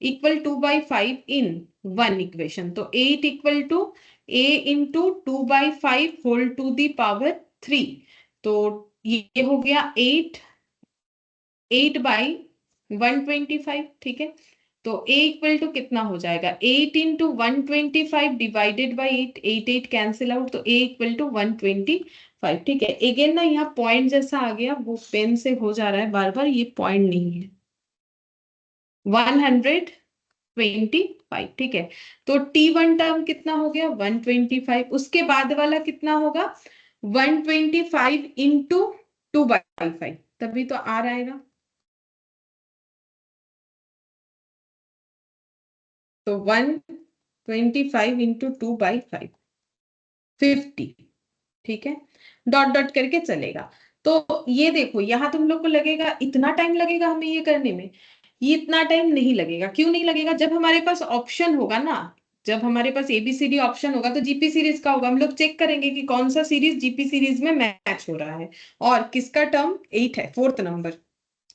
equal 2/5 in one equation. तो 8 equal to a into 2/5 whole to the power 3। तो ये हो गया 8/125। ठीक है, तो a इक्वल टू कितना हो जाएगा? 8 into 125 divided by 8, 8 cancel out, तो a इक्वल टू 125। ठीक है, अगेन ना यहाँ पॉइंट जैसा आ गया, वो पेन से हो जा रहा है बार बार, ये पॉइंट नहीं है, 125। ठीक है, तो T1 टर्म कितना हो गया? 125। उसके बाद वाला कितना होगा? 125 इंटू 2/5, तभी तो R आएगा। तो 125 इंटू 2/5, 50। ठीक है, डॉट डॉट करके चलेगा। तो ये देखो, यहां तुम लोग को लगेगा इतना टाइम लगेगा हमें ये करने में, ये इतना टाइम नहीं लगेगा। क्यों नहीं लगेगा? जब हमारे पास ऑप्शन होगा ना, जब हमारे पास एबीसीडी ऑप्शन होगा तो जीपी सीरीज का होगा, हम लोग चेक करेंगे कि कौन सा सीरीज जीपी सीरीज में मैच हो रहा है, और किसका टर्म 8 है, 4th नंबर।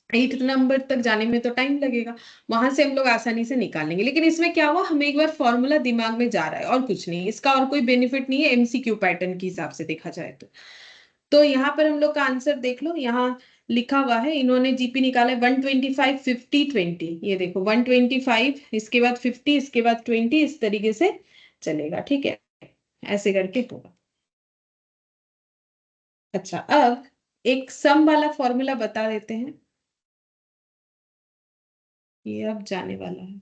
8th नंबर तक जाने में तो टाइम लगेगा, वहां से हम लोग आसानी से निकाल लेंगे। लेकिन इसमें क्या हुआ, हमें एक बार फॉर्मूला दिमाग में जा रहा है और कुछ नहीं, इसका और कोई बेनिफिट नहीं है एमसीक्यू पैटर्न के हिसाब से देखा जाए तो यहाँ पर हम लोग का आंसर देख लो, यहाँ लिखा हुआ है, इन्होंने जीपी निकाला है 125 50 20। ये देखो 125, इसके बाद 50, इसके बाद 20, इस तरीके से चलेगा, ठीक है, ऐसे करके होगा। अच्छा, अब एक सम वाला फॉर्मूला बता देते हैं, ये अब जाने वाला है।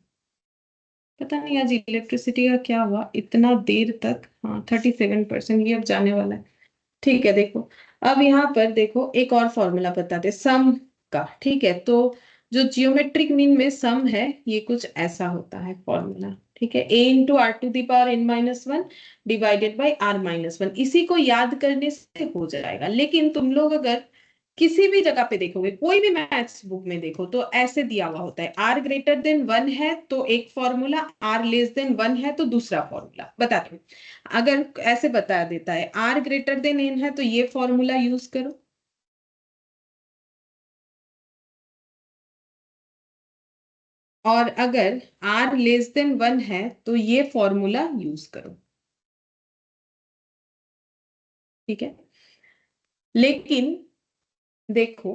पता नहीं आज इलेक्ट्रिसिटी का क्या हुआ इतना देर तक, हाँ 37%, ये अब जाने वाला है। ठीक है, देखो अब यहाँ पर देखो एक और फॉर्मूला बताते सम का, ठीक है। तो जो जियोमेट्रिक मीन में सम है, ये कुछ ऐसा होता है फॉर्मूला, ठीक है, a into are to the power n-1 divided by r-1। इसी को याद करने से हो जाएगा। लेकिन तुम लोग अगर किसी भी जगह पे देखोगे, कोई भी मैथ्स बुक में देखो, तो ऐसे दिया हुआ होता है, r ग्रेटर देन 1 है तो एक फॉर्मूला, r लेस देन 1 है तो दूसरा फॉर्मूला। बता दो, अगर ऐसे बता देता है r ग्रेटर देन n है तो ये फॉर्मूला यूज करो, और अगर r लेस देन 1 है तो ये फॉर्मूला यूज करो, ठीक है। लेकिन देखो,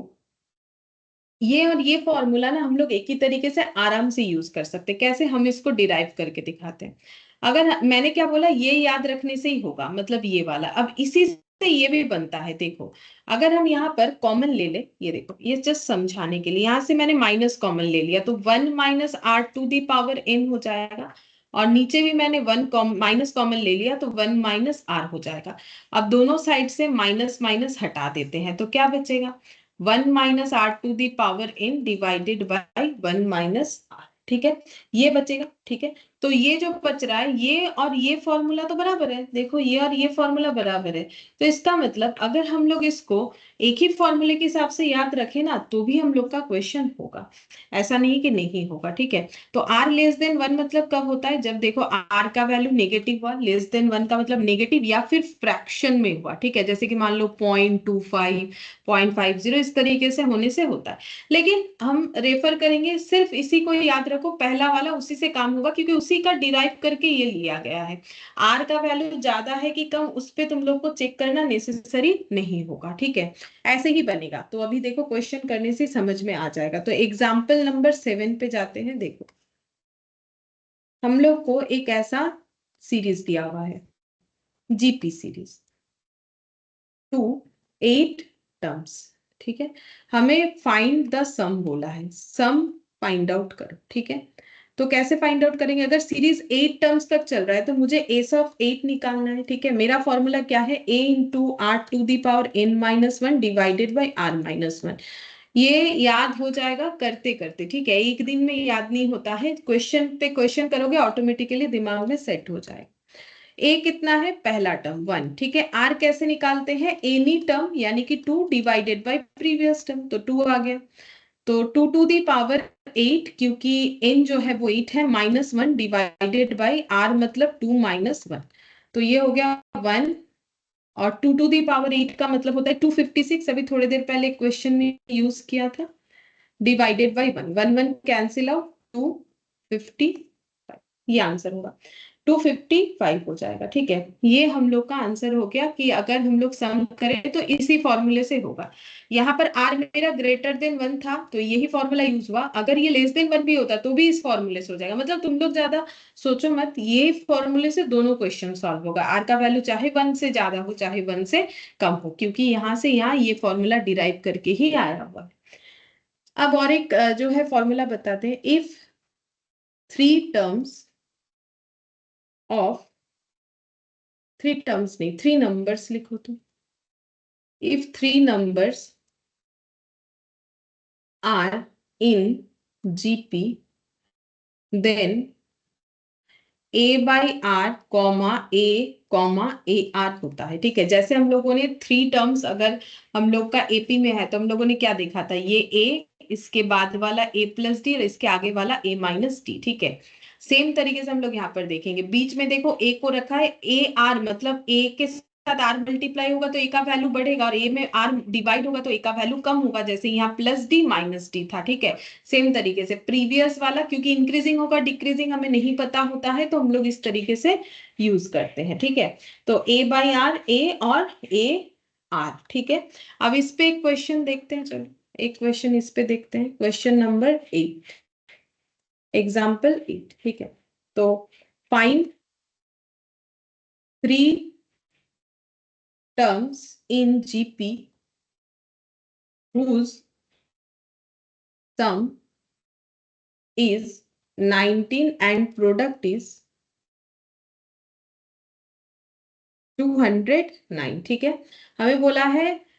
ये और ये फॉर्मूला ना हम लोग एक ही तरीके से आराम से यूज कर सकते हैं। कैसे, हम इसको डिराइव करके दिखाते हैं। अगर मैंने क्या बोला, ये याद रखने से ही होगा, मतलब ये वाला, अब इसी से ये भी बनता है। देखो, अगर हम यहाँ पर कॉमन ले ले, ये देखो, ये जस्ट समझाने के लिए, यहाँ से मैंने माइनस कॉमन ले लिया तो 1 minus R to the power n हो जाएगा, और नीचे भी मैंने 1 माइनस कॉमन ले लिया तो 1 माइनस आर हो जाएगा। अब दोनों साइड से माइनस माइनस हटा देते हैं तो क्या बचेगा, 1 minus R to the power n divided by 1 minus R, ठीक है, ये बचेगा, ठीक है। तो ये जो बच रहा है, ये और ये फॉर्मूला तो बराबर है, देखो ये और ये फॉर्मूला बराबर है। तो इसका मतलब अगर हम लोग इसको एक ही फॉर्मूले के हिसाब से याद रखें ना, तो भी हम लोग का क्वेश्चन होगा, ऐसा नहीं कि नहीं होगा, ठीक है। तो r लेस देन 1 मतलब कब होता है, जब देखो r का वैल्यू नेगेटिव हुआ, लेस देन 1 का मतलब नेगेटिव या फिर फ्रैक्शन में हुआ, ठीक है, जैसे कि मान लो 0.25 0.50, इस तरीके से होने से होता है। लेकिन हम रेफर करेंगे, सिर्फ इसी को याद रखो, पहला वाला उसी से काम होगा, क्योंकि उसी का डिराइव करके ये लिया गया है। आर का वैल्यू ज्यादा है कि कम, उस पे तुम लोग को चेक करना नेसेसरी नहीं होगा, ठीक है, ऐसे ही बनेगा। तो अभी देखो क्वेश्चन करने से समझ में आ जाएगा। तो एग्जाम्पल नंबर 7 पे जाते हैं। देखो, हम लोग को एक ऐसा सीरीज दिया हुआ है, जीपी सीरीज 2 8 टर्म्स, ठीक है। हमें फाइंड द सम बोला है, सम फाइंड आउट करो, ठीक है। तो कैसे फाइंड आउट करेंगे, अगर सीरीज 8 टर्म्स तक चल रहा है तो मुझे एस ऑफ 8 निकालना है, ठीक है। मेरा फॉर्मूला क्या है, a into are to the power n-1 divided by r-1। ये याद हो जाएगा करते करते, ठीक है, एक दिन में याद नहीं होता है, क्वेश्चन पे क्वेश्चन करोगे ऑटोमेटिकली दिमाग में सेट हो जाएगा। ए कितना है, पहला टर्म 1, ठीक है। आर कैसे निकालते हैं, एनी टर्म यानी कि 2 डिवाइडेड बाय प्रीवियस टर्म, तो 2 आ गया। तो 2 टू दी पावर 8, क्योंकि n जो है वो 8 है, -1 डिवाइडेड बाय r मतलब 2 माइनस 1, तो ये हो गया 1। और 2 टू दी पावर 8 का मतलब होता है 256, अभी थोड़ी देर पहले क्वेश्चन में यूज किया था, डिवाइडेड बाय 1, 1 1 कैंसिल आउट, 250, ये आंसर होगा, 255 हो जाएगा, ठीक है। ये हम लोग का आंसर हो गया कि अगर हम लोग सम करें तो इसी फॉर्मूले से होगा। यहाँ पर r मेरा ग्रेटर देन 1 था तो यही फॉर्मूला यूज हुआ, अगर ये लेस देन 1 भी होता तो भी इस फॉर्मूले से हो जाएगा। मतलब तुम लोग ज्यादा सोचो मत, ये फॉर्मूले से दोनों क्वेश्चन सॉल्व होगा, r का वैल्यू चाहे 1 से ज्यादा हो चाहे 1 से कम हो, क्योंकि यहाँ से यहाँ ये फॉर्मूला डिराइव करके ही आया हुआ है। अब और एक जो है फॉर्मूला बताते हैं, इफ 3 टर्म्स ऑफ 3 टर्म्स नहीं 3 नंबर्स लिखो तो, if 3 numbers are in GP then a by R comma A comma A R होता है, ठीक है। जैसे हम लोगों ने 3 टर्म्स, अगर हम लोग का एपी में है तो हम लोगों ने क्या देखा था, ये a, इसके बाद वाला a प्लस डी और इसके आगे वाला a माइनस डी, ठीक है। सेम तरीके से हम लोग यहाँ पर देखेंगे, बीच में देखो ए को रखा है, ए आर मतलब ए के साथ आर मल्टीप्लाई होगा तो ए का वैल्यू बढ़ेगा, और ए में आर डिवाइड होगा तो ए का वैल्यू कम होगा, जैसे यहाँ प्लस डी माइनस डी था, ठीक है। सेम तरीके से प्रीवियस वाला, क्योंकि इंक्रीजिंग होगा डिक्रीजिंग हमें नहीं पता होता है, तो हम लोग इस तरीके से यूज करते हैं, ठीक है। तो ए बाई आर, ए और ए आर, ठीक है। अब इस पे एक क्वेश्चन देखते हैं, चलो एक क्वेश्चन इस पे देखते हैं, क्वेश्चन नंबर 8, एग्जाम्पल 8, ठीक है। तो find 3 terms in GP whose sum is 19 and product is 209, ठीक है। हमें बोला है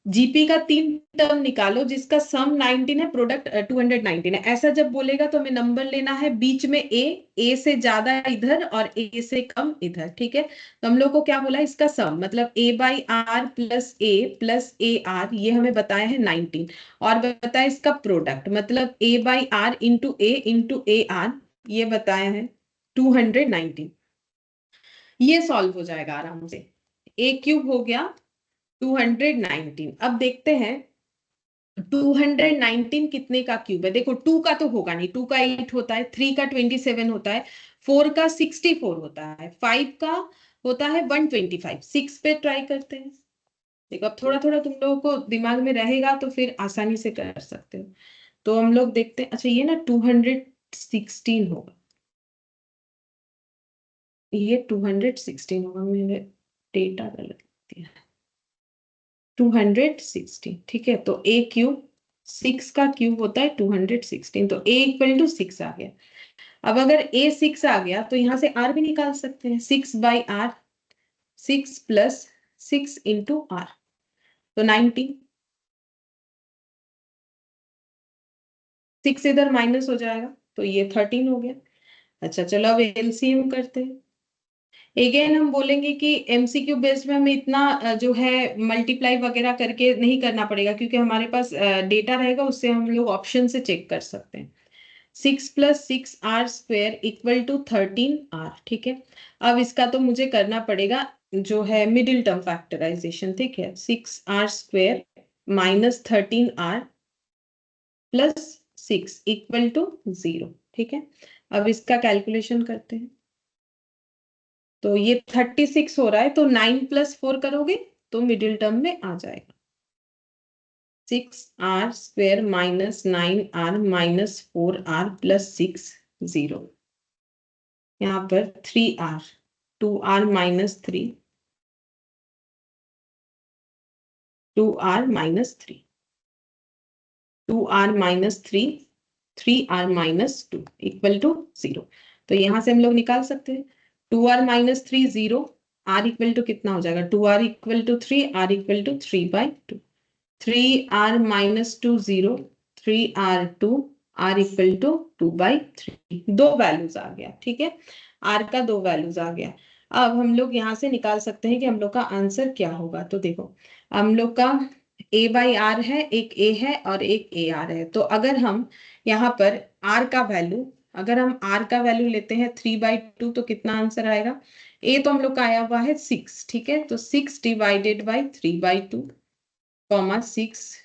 जीपी का 3 टर्म निकालो जिसका सम 19 है, प्रोडक्ट 219 है। ऐसा जब बोलेगा तो हमें नंबर लेना है बीच में ए से ज्यादा इधर और ए से कम इधर, ठीक है। तो हम लोग को क्या बोला, इसका सम मतलब a by r plus a r, ये हमें बताया है 19, और बताया इसका प्रोडक्ट मतलब a by r into a r, ये बताया है 219। ये सॉल्व हो जाएगा आराम से, ए क्यूब हो गया 219। अब देखते हैं 219 कितने का क्यूब है। देखो 2 का तो होगा नहीं, 2 का 8 होता है, 3 का 27 होता है, 4 का 64 होता है, 5 का होता है 125। 6 पे ट्राई करते हैं। देखो अब थोड़ा थोड़ा तुम लोगों को दिमाग में रहेगा तो फिर आसानी से कर सकते हो। तो हम लोग देखते हैं, अच्छा ये ना 216 होगा, ये 216 होगा, मैंने डेटा गलत दिया है, 216, ठीक है। तो ए क्यूब, 6 का क्यूब होता है 216, तो ए इक्वल टू 6 आ गया। अब अगर ए 6 आ गया तो यहां से आर भी निकाल सकते हैं, 6 by R, 6 plus 6 into R, तो 90। 6 इधर माइनस हो जाएगा तो ये 13 हो गया। अच्छा चलो अब एलसीएम करते हैं। अगेन हम बोलेंगे कि एमसीक्यू बेस्ड में हमें इतना जो है मल्टीप्लाई वगैरह करके नहीं करना पड़ेगा, क्योंकि हमारे पास डेटा रहेगा, उससे हम लोग ऑप्शन से चेक कर सकते हैं। 6 plus 6 are square equal to 13 R, ठीक है। अब इसका तो मुझे करना पड़ेगा जो है मिडिल टर्म फैक्टराइजेशन, ठीक है। 6 are square minus 13 R plus 6 equal to 0, ठीक है। अब इसका कैलकुलेशन करते हैं। तो ये 36 हो रहा है, तो 9 प्लस 4 करोगे तो मिडिल टर्म में आ जाएगा। 6 are square minus 9 r minus 4 r plus 6 0, यहाँ पर 3 r, 2 r minus 3, 2 r minus 3, 2 r minus 3, 3 r minus 2 इक्वल टू 0। तो यहां से हम लोग निकाल सकते हैं 2 r minus 3 0, r equal to कितना हो जाएगा, 2 r equal to 3, r equal to 3/2, 3 r minus 2 0, 3 r 2, r equal to 2/3। दो वैल्यूज आ गया, ठीक है। आर का दो वैल्यूज आ गया। अब हम लोग यहाँ से निकाल सकते हैं कि हम लोग का आंसर क्या होगा। तो देखो हम लोग का ए बाई आर है, एक ए है और एक ए आर है। तो अगर हम यहाँ पर आर का वैल्यू, अगर हम आर का वैल्यू लेते हैं 3/2 तो कितना आंसर आएगा। ए तो हम लोग का आया हुआ है 6, ठीक है। तो 6 डिवाइडेड बाई 3/2 कॉमा 6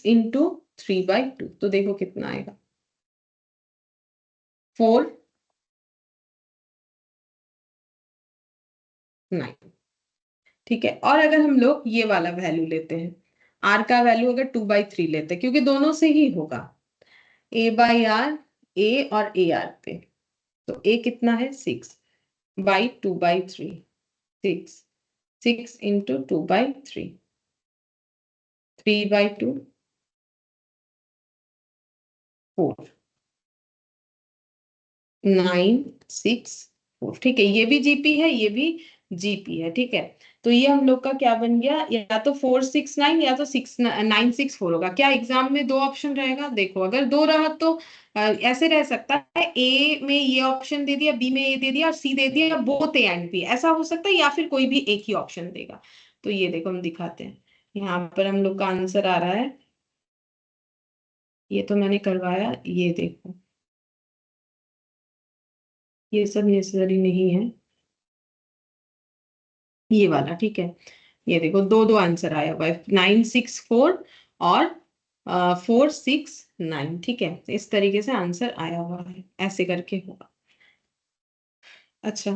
इंटू 3/2, तो देखो कितना आएगा 4/9, ठीक है। और अगर हम लोग ये वाला वैल्यू लेते हैं, आर का वैल्यू अगर 2/3 लेते हैं, क्योंकि दोनों से ही होगा, ए बाई आर, ए और ए आर पे, तो ए कितना है 6/2/3, 6 इंटू 2/3, 3/2, 4, 9 6 4, ठीक है। ये भी जीपी है, ये भी जीपी है, ठीक है। तो ये हम लोग का क्या बन गया, या तो 469 या तो 6964 होगा। क्या एग्जाम में दो ऑप्शन रहेगा, देखो अगर दो रहा तो ऐसे रह सकता है, ए में ये ऑप्शन दे दिया, बी में ए दे दिया और सी दे दिया, या बोथ ए एंड बी, ऐसा हो सकता है, या फिर कोई भी एक ही ऑप्शन देगा। तो ये देखो हम दिखाते हैं, यहाँ पर हम लोग का आंसर आ रहा है, ये तो मैंने करवाया, ये देखो ये सब नेसेसरी नहीं है, ये वाला ठीक है। ये देखो दो दो आंसर आया हुआ है, 964 और 469, ठीक है। इस तरीके से आंसर आया हुआ है, ऐसे करके होगा। अच्छा,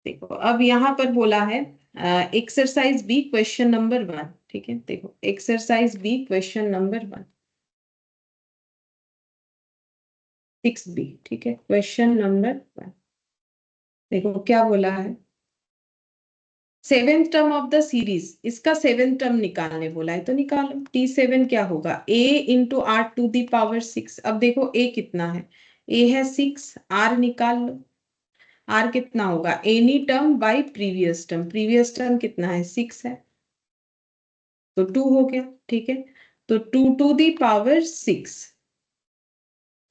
देखो अब यहाँ पर बोला है एक्सरसाइज बी क्वेश्चन नंबर 1, ठीक है। देखो exercise B question number 1, 6B, ठीक है। क्वेश्चन नंबर 1, देखो क्या बोला है, seventh term of the series, इसका सेवेंथ टर्म निकालने बोला है, तो निकालो। T7 क्या होगा, A into are to the power 6। अब देखो A कितना है, A है 6, R निकाल लो। R कितना होगा, any term by previous term, previous term कितना है 6 है, तो 2 हो गया, ठीक है। तो 2 टू दी पावर 6,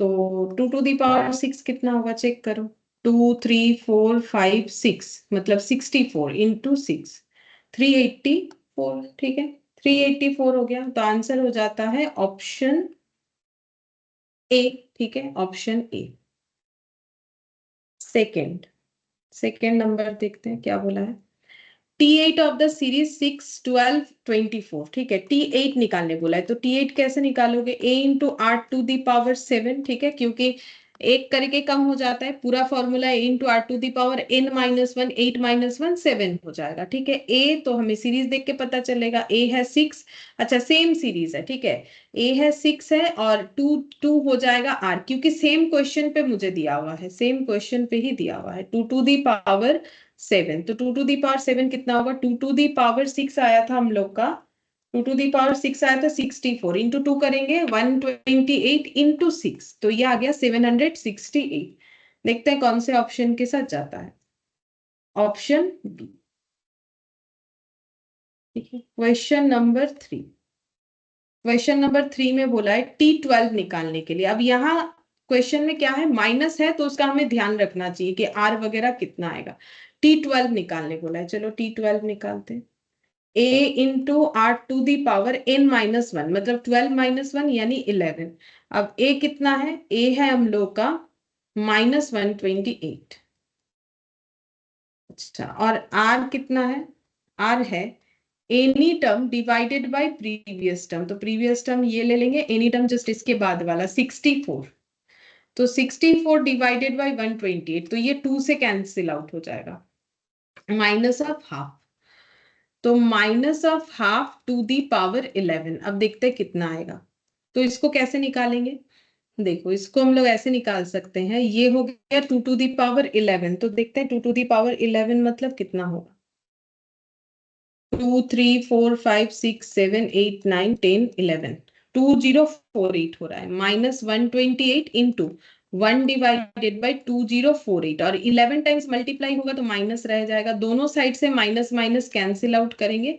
तो 2 टू दी पावर 6 कितना होगा, चेक करो। 2 3 4 5 6, मतलब 64 इंटू 6, 384, ठीक है। 384 हो गया, तो आंसर हो जाता है ऑप्शन ए, ठीक है, ऑप्शन ए। सेकेंड, सेकेंड नंबर देखते हैं क्या बोला है। T8 ऑफ द सीरीज 6 12 24, ठीक है। T8 निकालने बोला है, तो T8 कैसे निकालोगे, A into are to the power 7, ठीक है, क्योंकि एक करके कम हो जाता है, पूरा formula A into are to the power n-1, 8 -1 7 हो जाएगा, ठीक है। A तो हमें सीरीज देख के पता चलेगा, A है 6, अच्छा सेम सीरीज है, ठीक है। A है 6 है और 2 2 हो जाएगा R, क्योंकि सेम क्वेश्चन पे मुझे दिया हुआ है, सेम क्वेश्चन पे ही दिया हुआ है। 2 टू दी पावर 7, तो 2 टू दी पावर 7 कितना होगा, 2 टू दी पावर 6 आया था हम लोग का, 2 टू दी पावर 6 आया था 64, इंटू 2 करेंगे 128 इंटू 6, तो ये आ गया 768। देखते हैं कौन से ऑप्शन के साथ जाता है, ऑप्शन बी, ठीक है। क्वेश्चन नंबर 3, क्वेश्चन नंबर 3 में बोला है T12 निकालने के लिए। अब यहाँ क्वेश्चन में क्या है, माइनस है, तो उसका हमें ध्यान रखना चाहिए कि R वगैरह कितना आएगा। T12 निकालने बोला है, चलो T12 निकालते हैं। A into are to the power n-1, मतलब 12 - 1 यानी 11। अब A कितना है, A है हम लोग का -128, अच्छा, और R कितना है, R है any term divided by previous term, तो प्रीवियस टर्म ये ले लेंगे, एनी टर्म जस्ट इसके बाद वाला 64, तो 64 डिवाइडेड बाय 128, तो ये 2 से कैंसिल आउट हो जाएगा, माइनस ऑफ हाफ, तो minus of half to the power 11। अब देखते हैं कितना आएगा, तो इसको कैसे निकालेंगे, देखो इसको हम लोग ऐसे निकाल सकते हैं, ये हो गया 2 टू दी पावर 11, तो देखते हैं 2 टू दी पावर 11 मतलब कितना होगा, 2 3 4 5 6 7 8 9 10 11, 2048 हो रहा है, -128 इंटू 1 डिवाइडेड बाई 2048, और 11 टाइम्स मल्टीप्लाई होगा तो माइनस रह जाएगा, दोनों साइड से माइनस माइनस कैंसिल आउट करेंगे।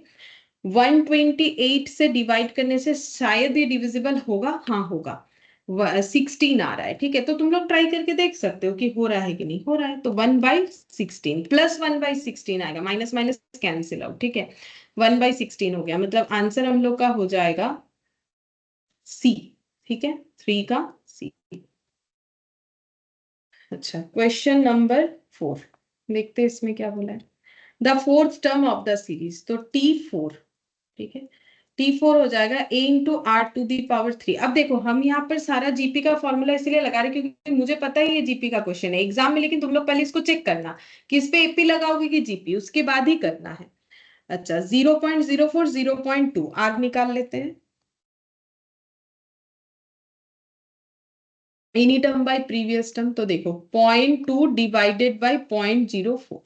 128 से डिवाइड करने से शायद ये डिविजिबल होगा, हाँ होगा, 16 आ रहा है, ठीक है। तो तुम लोग ट्राई करके देख सकते हो कि हो रहा है कि नहीं हो रहा है, तो 1/16 प्लस 1/16 आएगा, माइनस माइनस कैंसिल आउट, ठीक है। 1/16 हो गया, मतलब आंसर हम लोग का हो जाएगा सी, ठीक है, 3 का सी। अच्छा, क्वेश्चन नंबर 4 देखते हैं इसमें क्या बोला है। The fourth term of the series, तो T4, ठीक है। T4 हो जाएगा A into are to the power 3। अब देखो हम यहाँ पर सारा जीपी का फॉर्मूला इसलिए लगा रहे क्योंकि मुझे पता है ये जीपी का क्वेश्चन है एग्जाम में, लेकिन तुम लोग पहले इसको चेक करना कि इस पे एपी लगाओगे कि जीपी, उसके बाद ही करना है। अच्छा, 0.04 0.2 आर निकाल लेते हैं, any term by previous term, तो देखो 0.2 डिवाइडेड बाय 0.04,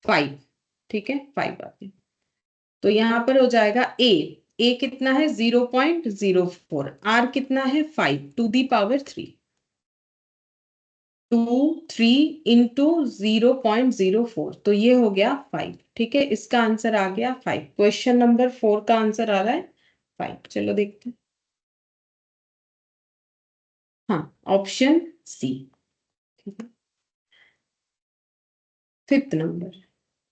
5, ठीक है, 5 आ गया। तो यहाँ पर हो जाएगा ए कितना है 0.04, आर कितना है 5 टू दी पावर 3, 2 3 इंटू 0.04, तो ये हो गया 5, ठीक है। इसका आंसर आ गया 5, क्वेश्चन नंबर 4 का आंसर आ रहा है 5। चलो देखते हैं, हाँ ऑप्शन सी, ठीक है। फिफ्थ नंबर,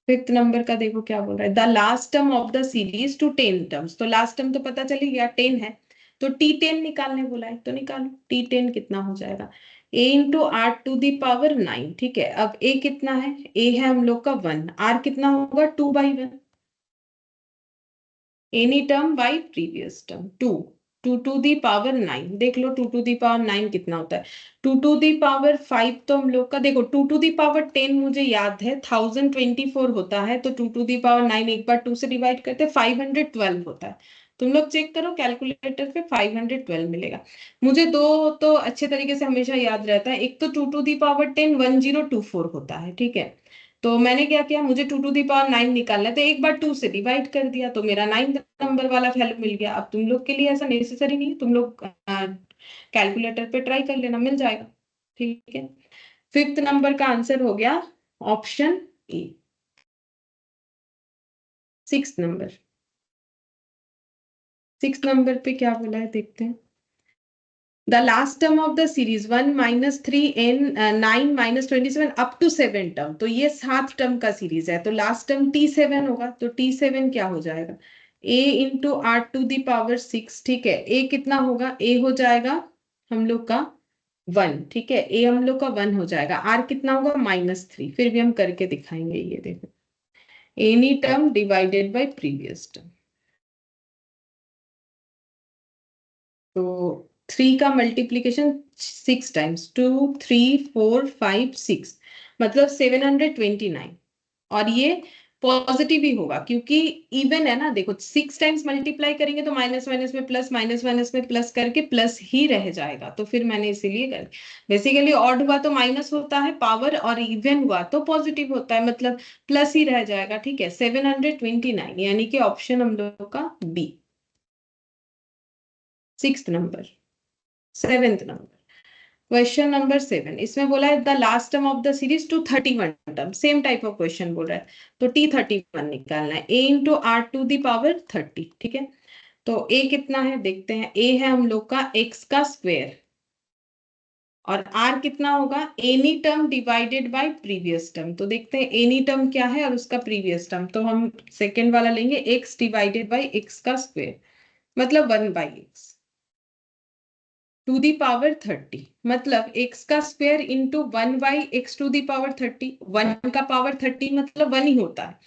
फिफ्थ नंबर का देखो क्या बोल रहा है, the last term of the series to 10 terms, तो लास्ट टर्म तो पता चली गया 10 है, तो T10 निकालने बोला है तो निकालो। T10 कितना हो जाएगा, a into are to the power 9। ठीक है, अब a कितना है, a है हम लोग का 1, r कितना होगा 2/1, any term by previous term 2, 2 to the power 9। देख लो 2 टू दी पावर 9 कितना होता है, 2 टू दी पावर 5 तो हम लोग का देखो 2 टू दी पावर 10 मुझे याद है 1024 होता है, तो 2 टू दी पावर 9 एक बार 2 से डिवाइड करते 512 होता है। तुम लोग चेक करो कैलकुलेटर पे 512 मिलेगा। मुझे दो तो अच्छे तरीके से हमेशा याद रहता है, एक तो 2 टू दी पावर 10 1024 होता है। ठीक है, तो मैंने क्या किया, मुझे 2 टू दी पावर 9 निकालना है तो एक बार 2 से डिवाइड कर दिया तो मेरा 9 नंबर वाला वैल्यू मिल गया। अब तुम लोग के लिए ऐसा नेसेसरी नहीं है, तुम लोग कैलकुलेटर पे ट्राई कर लेना, मिल जाएगा। ठीक है, 5th नंबर का आंसर हो गया option A. 6th number, 6th number पे क्या बोला है देखते हैं। The last term of the series 1 minus 3n 9 minus 27 up to 7 term, तो ये 7 टर्म का सीरीज है, तो लास्ट टर्म T7 होगा, तो T7 क्या हो जाएगा, a into are to the power 6। ठीक है, a कितना होगा, a हो जाएगा हम लोग का 1। ठीक है, a हम लोग का 1 हो जाएगा, r कितना होगा -3, फिर भी हम करके दिखाएंगे। ये देखो any term divided by previous term, तो 3 का मल्टीप्लीकेशन 6 टाइम्स, 2 3 4 5 6 मतलब 729। और ये पॉजिटिव ही होगा क्योंकि इवन है ना, देखो 6 टाइम्स मल्टीप्लाई करेंगे तो माइनस माइनस में प्लस, माइनस माइनस में प्लस करके प्लस ही रह जाएगा, तो फिर मैंने इसीलिए कर, बेसिकली ऑड हुआ तो माइनस होता है पावर, और इवन हुआ तो पॉजिटिव होता है, मतलब प्लस ही रह जाएगा। ठीक है, 729 यानी कि ऑप्शन हम लोग का B. 6th number, 7th number, question number 7, इसमें बोला है the last term of the series to 31 term, same type of question बोल रहा है, तो T31 निकालना है, a into are to the power 30। ठीक है, तो a कितना है देखते हैं, a है हम लोग का x का स्क्वायर, और r कितना होगा, any term divided by previous term. तो देखते हैं एनी टर्म क्या है और उसका प्रीवियस टर्म, तो हम सेकेंड वाला लेंगे, x डिवाइडेड बाय x का स्क्वायर मतलब 1/x टू दी पावर 30, मतलब x का square into 1/x to the power 30, 1 का पावर 30 मतलब 1 ही होता है।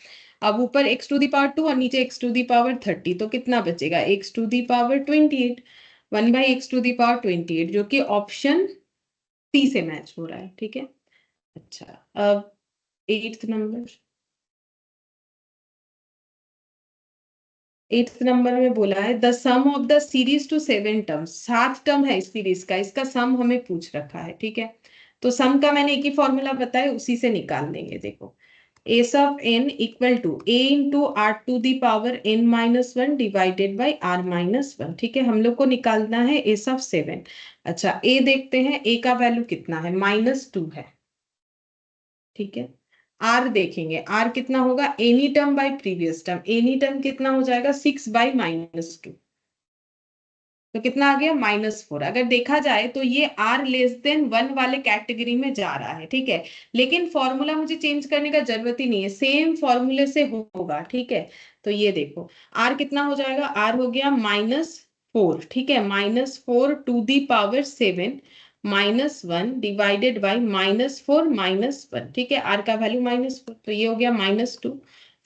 अब ऊपर x टू दी पावर 2 और नीचे x टू दी पावर 30, तो कितना बचेगा, x to the power 28, 1/x to the power 28, जो कि ऑप्शन सी से मैच हो रहा है। ठीक है, अच्छा अब 8th नंबर, 8th नंबर में बोला है the sum of the series to 7 terms, 7 term है इस सीरीज का, इसका सम हमें पूछ रखा है। ठीक है, तो सम का मैंने एक ही फॉर्मूला बताया, उसी से निकाल देंगे। देखो S of N equal to a into are to the power n-1 divided by r-1। ठीक है, हम लोग को निकालना है एस ऑफ 7। अच्छा a देखते हैं, a का वैल्यू कितना है, -2 है। ठीक है, आर देखेंगे, आर कितना होगा, any term by previous term, any term कितना हो जाएगा 6/-2, तो कितना आ गया -4। अगर देखा जाए तो ये आर लेस देन 1 वाले कैटेगरी में जा रहा है। ठीक है, लेकिन फॉर्मूला मुझे चेंज करने का जरूरत ही नहीं है, सेम फॉर्मूले से होगा। ठीक है, तो ये देखो आर कितना हो जाएगा, आर हो गया -4। ठीक है, -4 to the power 7 -1 divided by -4 -1। ठीक है, आर का वैल्यू -4, तो ये हो गया -2।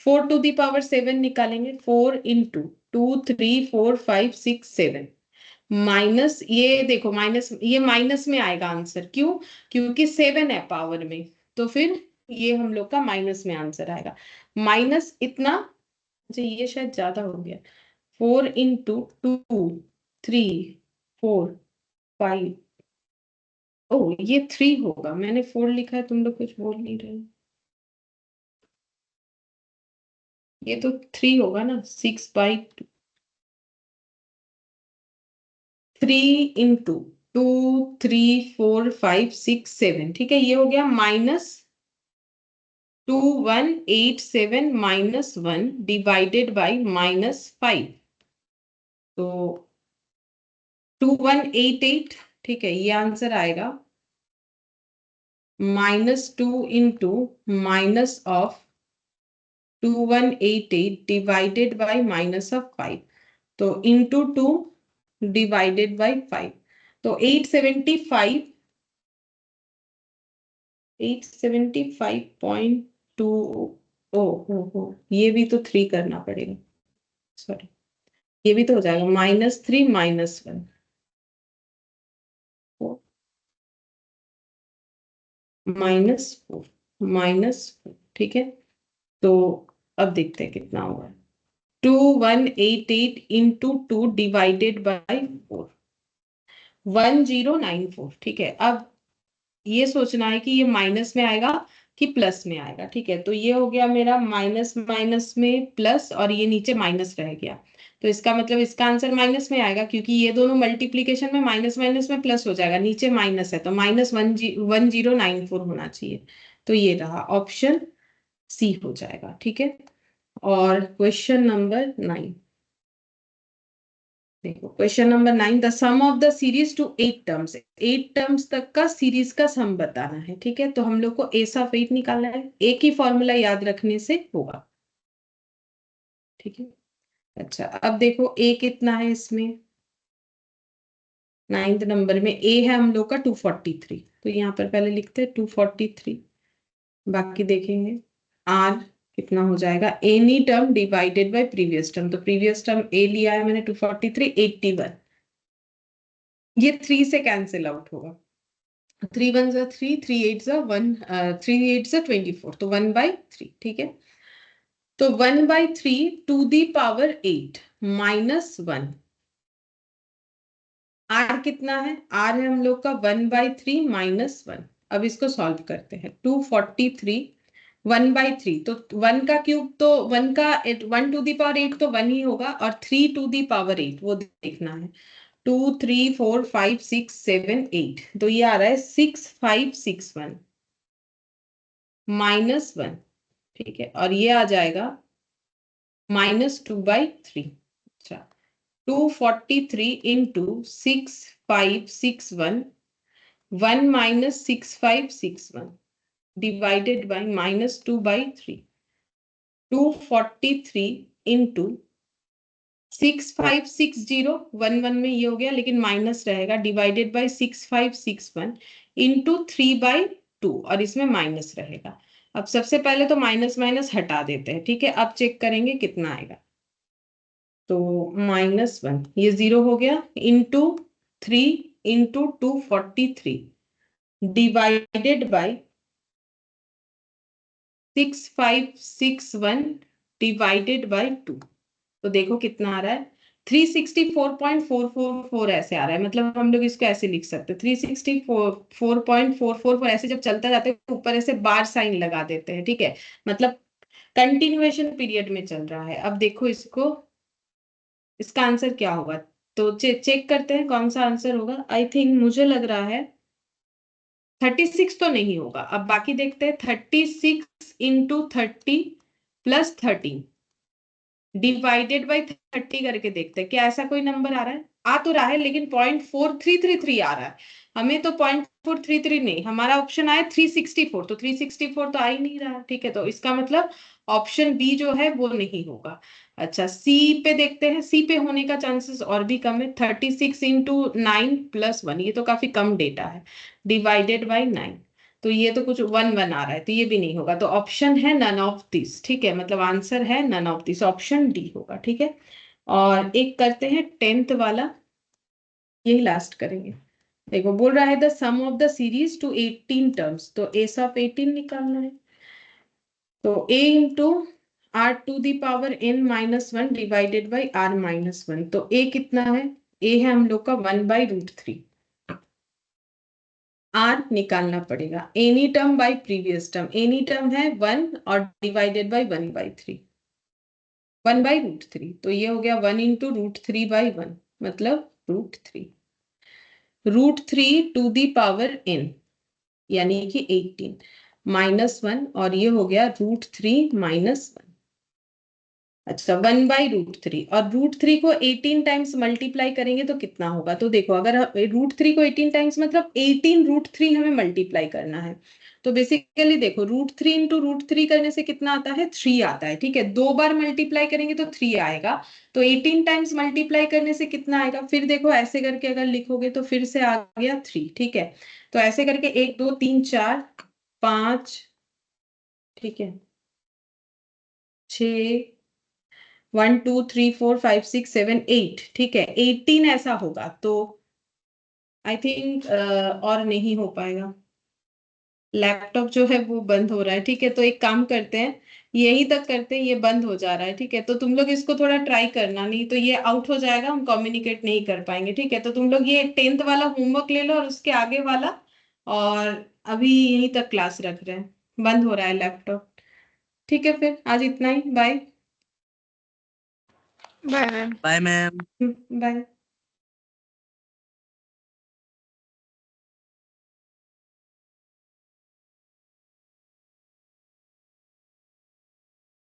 4 टू दी पावर 7 निकालेंगे, 4 इंटू 2 3 4 5 6 7 माइनस, ये देखो माइनस, ये माइनस में आएगा आंसर, क्यों, क्योंकि 7 है पावर में, तो फिर ये हम लोग का माइनस में आंसर आएगा। माइनस इतना, अच्छा ये शायद ज्यादा हो गया, 4 इंटू 2 3 4 5, ओ ये 3 होगा, मैंने 4 लिखा है, तुम लोग कुछ बोल नहीं रहे, ये तो 3 होगा ना, 6/2, 3 इंटू 2 3 4 5 6 7। ठीक है, ये हो गया -2187 -1 डिवाइडेड बाई -5, तो 2188। ठीक है, ये आंसर आएगा, -2 into minus of 2188 divided by -5, तो इंटू 2 डिवाइडेड बाई 5। तो 875.2। ओ ये भी तो 3 करना पड़ेगा, सॉरी ये भी तो हो जाएगा -3 -1 -4 -4, ठीक है। तो अब देखते हैं कितना होगा। 2188 इंटू 2 डिवाइडेड बाई 4, 1094, ठीक है। अब ये सोचना है कि ये माइनस में आएगा कि प्लस में आएगा, ठीक है। तो ये हो गया मेरा माइनस माइनस में प्लस, और ये नीचे माइनस रह गया। तो इसका मतलब इसका आंसर माइनस में आएगा, क्योंकि ये दोनों मल्टीप्लीकेशन में माइनस माइनस में प्लस हो जाएगा, नीचे माइनस है तो -1094 होना चाहिए। तो ये रहा ऑप्शन सी हो जाएगा, ठीक है। और क्वेश्चन नंबर 9, देखो question number 9, the sum of the series to 8 terms. 8 terms तक का सीरीज का सम बताना है, ठीक है। तो हम लोग को एस ऑफ 8 निकालना है, एक ही फॉर्मूला याद रखने से होगा, ठीक है। अच्छा अब देखो ए कितना है इसमें, 9th नंबर में ए है हम लोग का 243। तो यहाँ पर पहले लिखते हैं 243, बाकी देखेंगे आर कितना हो जाएगा, any term divided by previous term. तो प्रीवियस टर्म ए लिया है मैंने 243, 81, ये 3 से कैंसिल आउट होगा। 3 1 जा 3, 3 8 जा 1, 3 8 जा 24, तो 1/3, ठीक है। तो 1/3 टू दी पावर 8 -1, आर कितना है, आर है हम लोग का 1/3 -1। अब इसको सॉल्व करते हैं। 243 1/3, तो 1 का क्यूब तो 1 का 1 टू दी पावर 8 तो 1 ही होगा, और 3 टू दी पावर 8 वो देखना है। 2 3 4 5 6 7 8, तो ये आ रहा है 6561 -1, ठीक है। और ये आ जाएगा -2/3। अच्छा 243 इंटू 6561, 1 -6561 डिवाइडेड बाई -2/3। 243 इंटू 6560, 1 में ये हो गया लेकिन माइनस रहेगा, डिवाइडेड बाई 6561 इंटू 3/2, और इसमें माइनस रहेगा। अब सबसे पहले तो माइनस माइनस हटा देते हैं, ठीक है। अब चेक करेंगे कितना आएगा। तो -1 ये 0 हो गया, into 3 into 243 divided by 6561 divided by 2। तो देखो कितना आ रहा है, 364.444 ऐसे आ रहा है। मतलब हम लोग इसको ऐसे लिख सकते हैं, 364.444 ऐसे जब चलता जाता है ऊपर ऐसे बार साइन लगा देते हैं, ठीक है। मतलब कंटिन्यूएशन पीरियड में चल रहा है। अब देखो इसको, इसका आंसर क्या होगा। तो चेक करते हैं कौन सा आंसर होगा। आई थिंक मुझे लग रहा है 36 तो नहीं होगा। अब बाकी देखते हैं, 36 इंटू 30 प्लस 13 डिवाइडेड बाई 30 करके देखते हैं क्या ऐसा कोई नंबर आ रहा है। आ तो रहा है लेकिन 0.4333 आ रहा है। हमें तो 0.433 नहीं, हमारा ऑप्शन आया 364, तो 364 तो आ ही नहीं रहा, ठीक है। तो इसका मतलब ऑप्शन बी जो है वो नहीं होगा। अच्छा सी पे देखते हैं, सी पे होने का चांसेस और भी कम है। 36 इंटू 9 प्लस 1, ये तो काफी कम डेटा है, डिवाइडेड बाई 9। तो ये तो कुछ 1 आ रहा है, तो ये भी नहीं होगा। तो ऑप्शन है नन ऑफ दिस, ठीक है। मतलब आंसर है none of this, option D होगा, ठीक है। और एक करते हैं 10th वाला, यही लास्ट करेंगे। देखो बोल रहा है the sum of the series to 18 terms. तो एस ऑफ 18 निकालना है। तो a into are to the power n-1 divided by r-1। तो a कितना है, a है हम लोग का 1/√3। आर निकालना पड़ेगा, any term by previous term. Any term है 1 और डिवाइडेड बाय 1/3, 1/√3। तो ये हो गया 1 इंटू √3/1, मतलब √3। √3 टू दी पावर n यानी कि 18 -1, और ये हो गया √3 -1। अच्छा 1/√3 और √3 को 18 टाइम्स मल्टीप्लाई करेंगे तो कितना होगा? तो देखो अगर √3 को 18 टाइम्स मतलब 18√3 हमें मल्टीप्लाई करना है। तो बेसिकली देखो √3 इंटू √3 करने से कितना आता है? 3 आता है। ठीक है, 2 बार मल्टीप्लाई करेंगे तो 3 आएगा। तो 18 टाइम्स मल्टीप्लाई करने से कितना आएगा? फिर देखो ऐसे करके अगर लिखोगे तो फिर से आ गया 3। ठीक है, तो ऐसे करके 1 2 3 4 5, ठीक है, 6 1 2 3 4 5 6 7 8, ठीक है, 18 ऐसा होगा। तो आई थिंक और नहीं हो पाएगा, लैपटॉप जो है वो बंद हो रहा है। ठीक है, तो एक काम करते हैं, यही तक करते हैं, ये बंद हो जा रहा है। ठीक है, तो तुम लोग इसको थोड़ा ट्राई करना, नहीं तो ये आउट हो जाएगा, हम कम्युनिकेट नहीं कर पाएंगे। ठीक है, तो तुम लोग ये 10th वाला होमवर्क ले लो और उसके आगे वाला, और अभी यहीं तक क्लास रख रहे हैं, बंद हो रहा है लैपटॉप। ठीक है, फिर आज इतना ही, bye bye ma'am. Bye ma'am. Bye.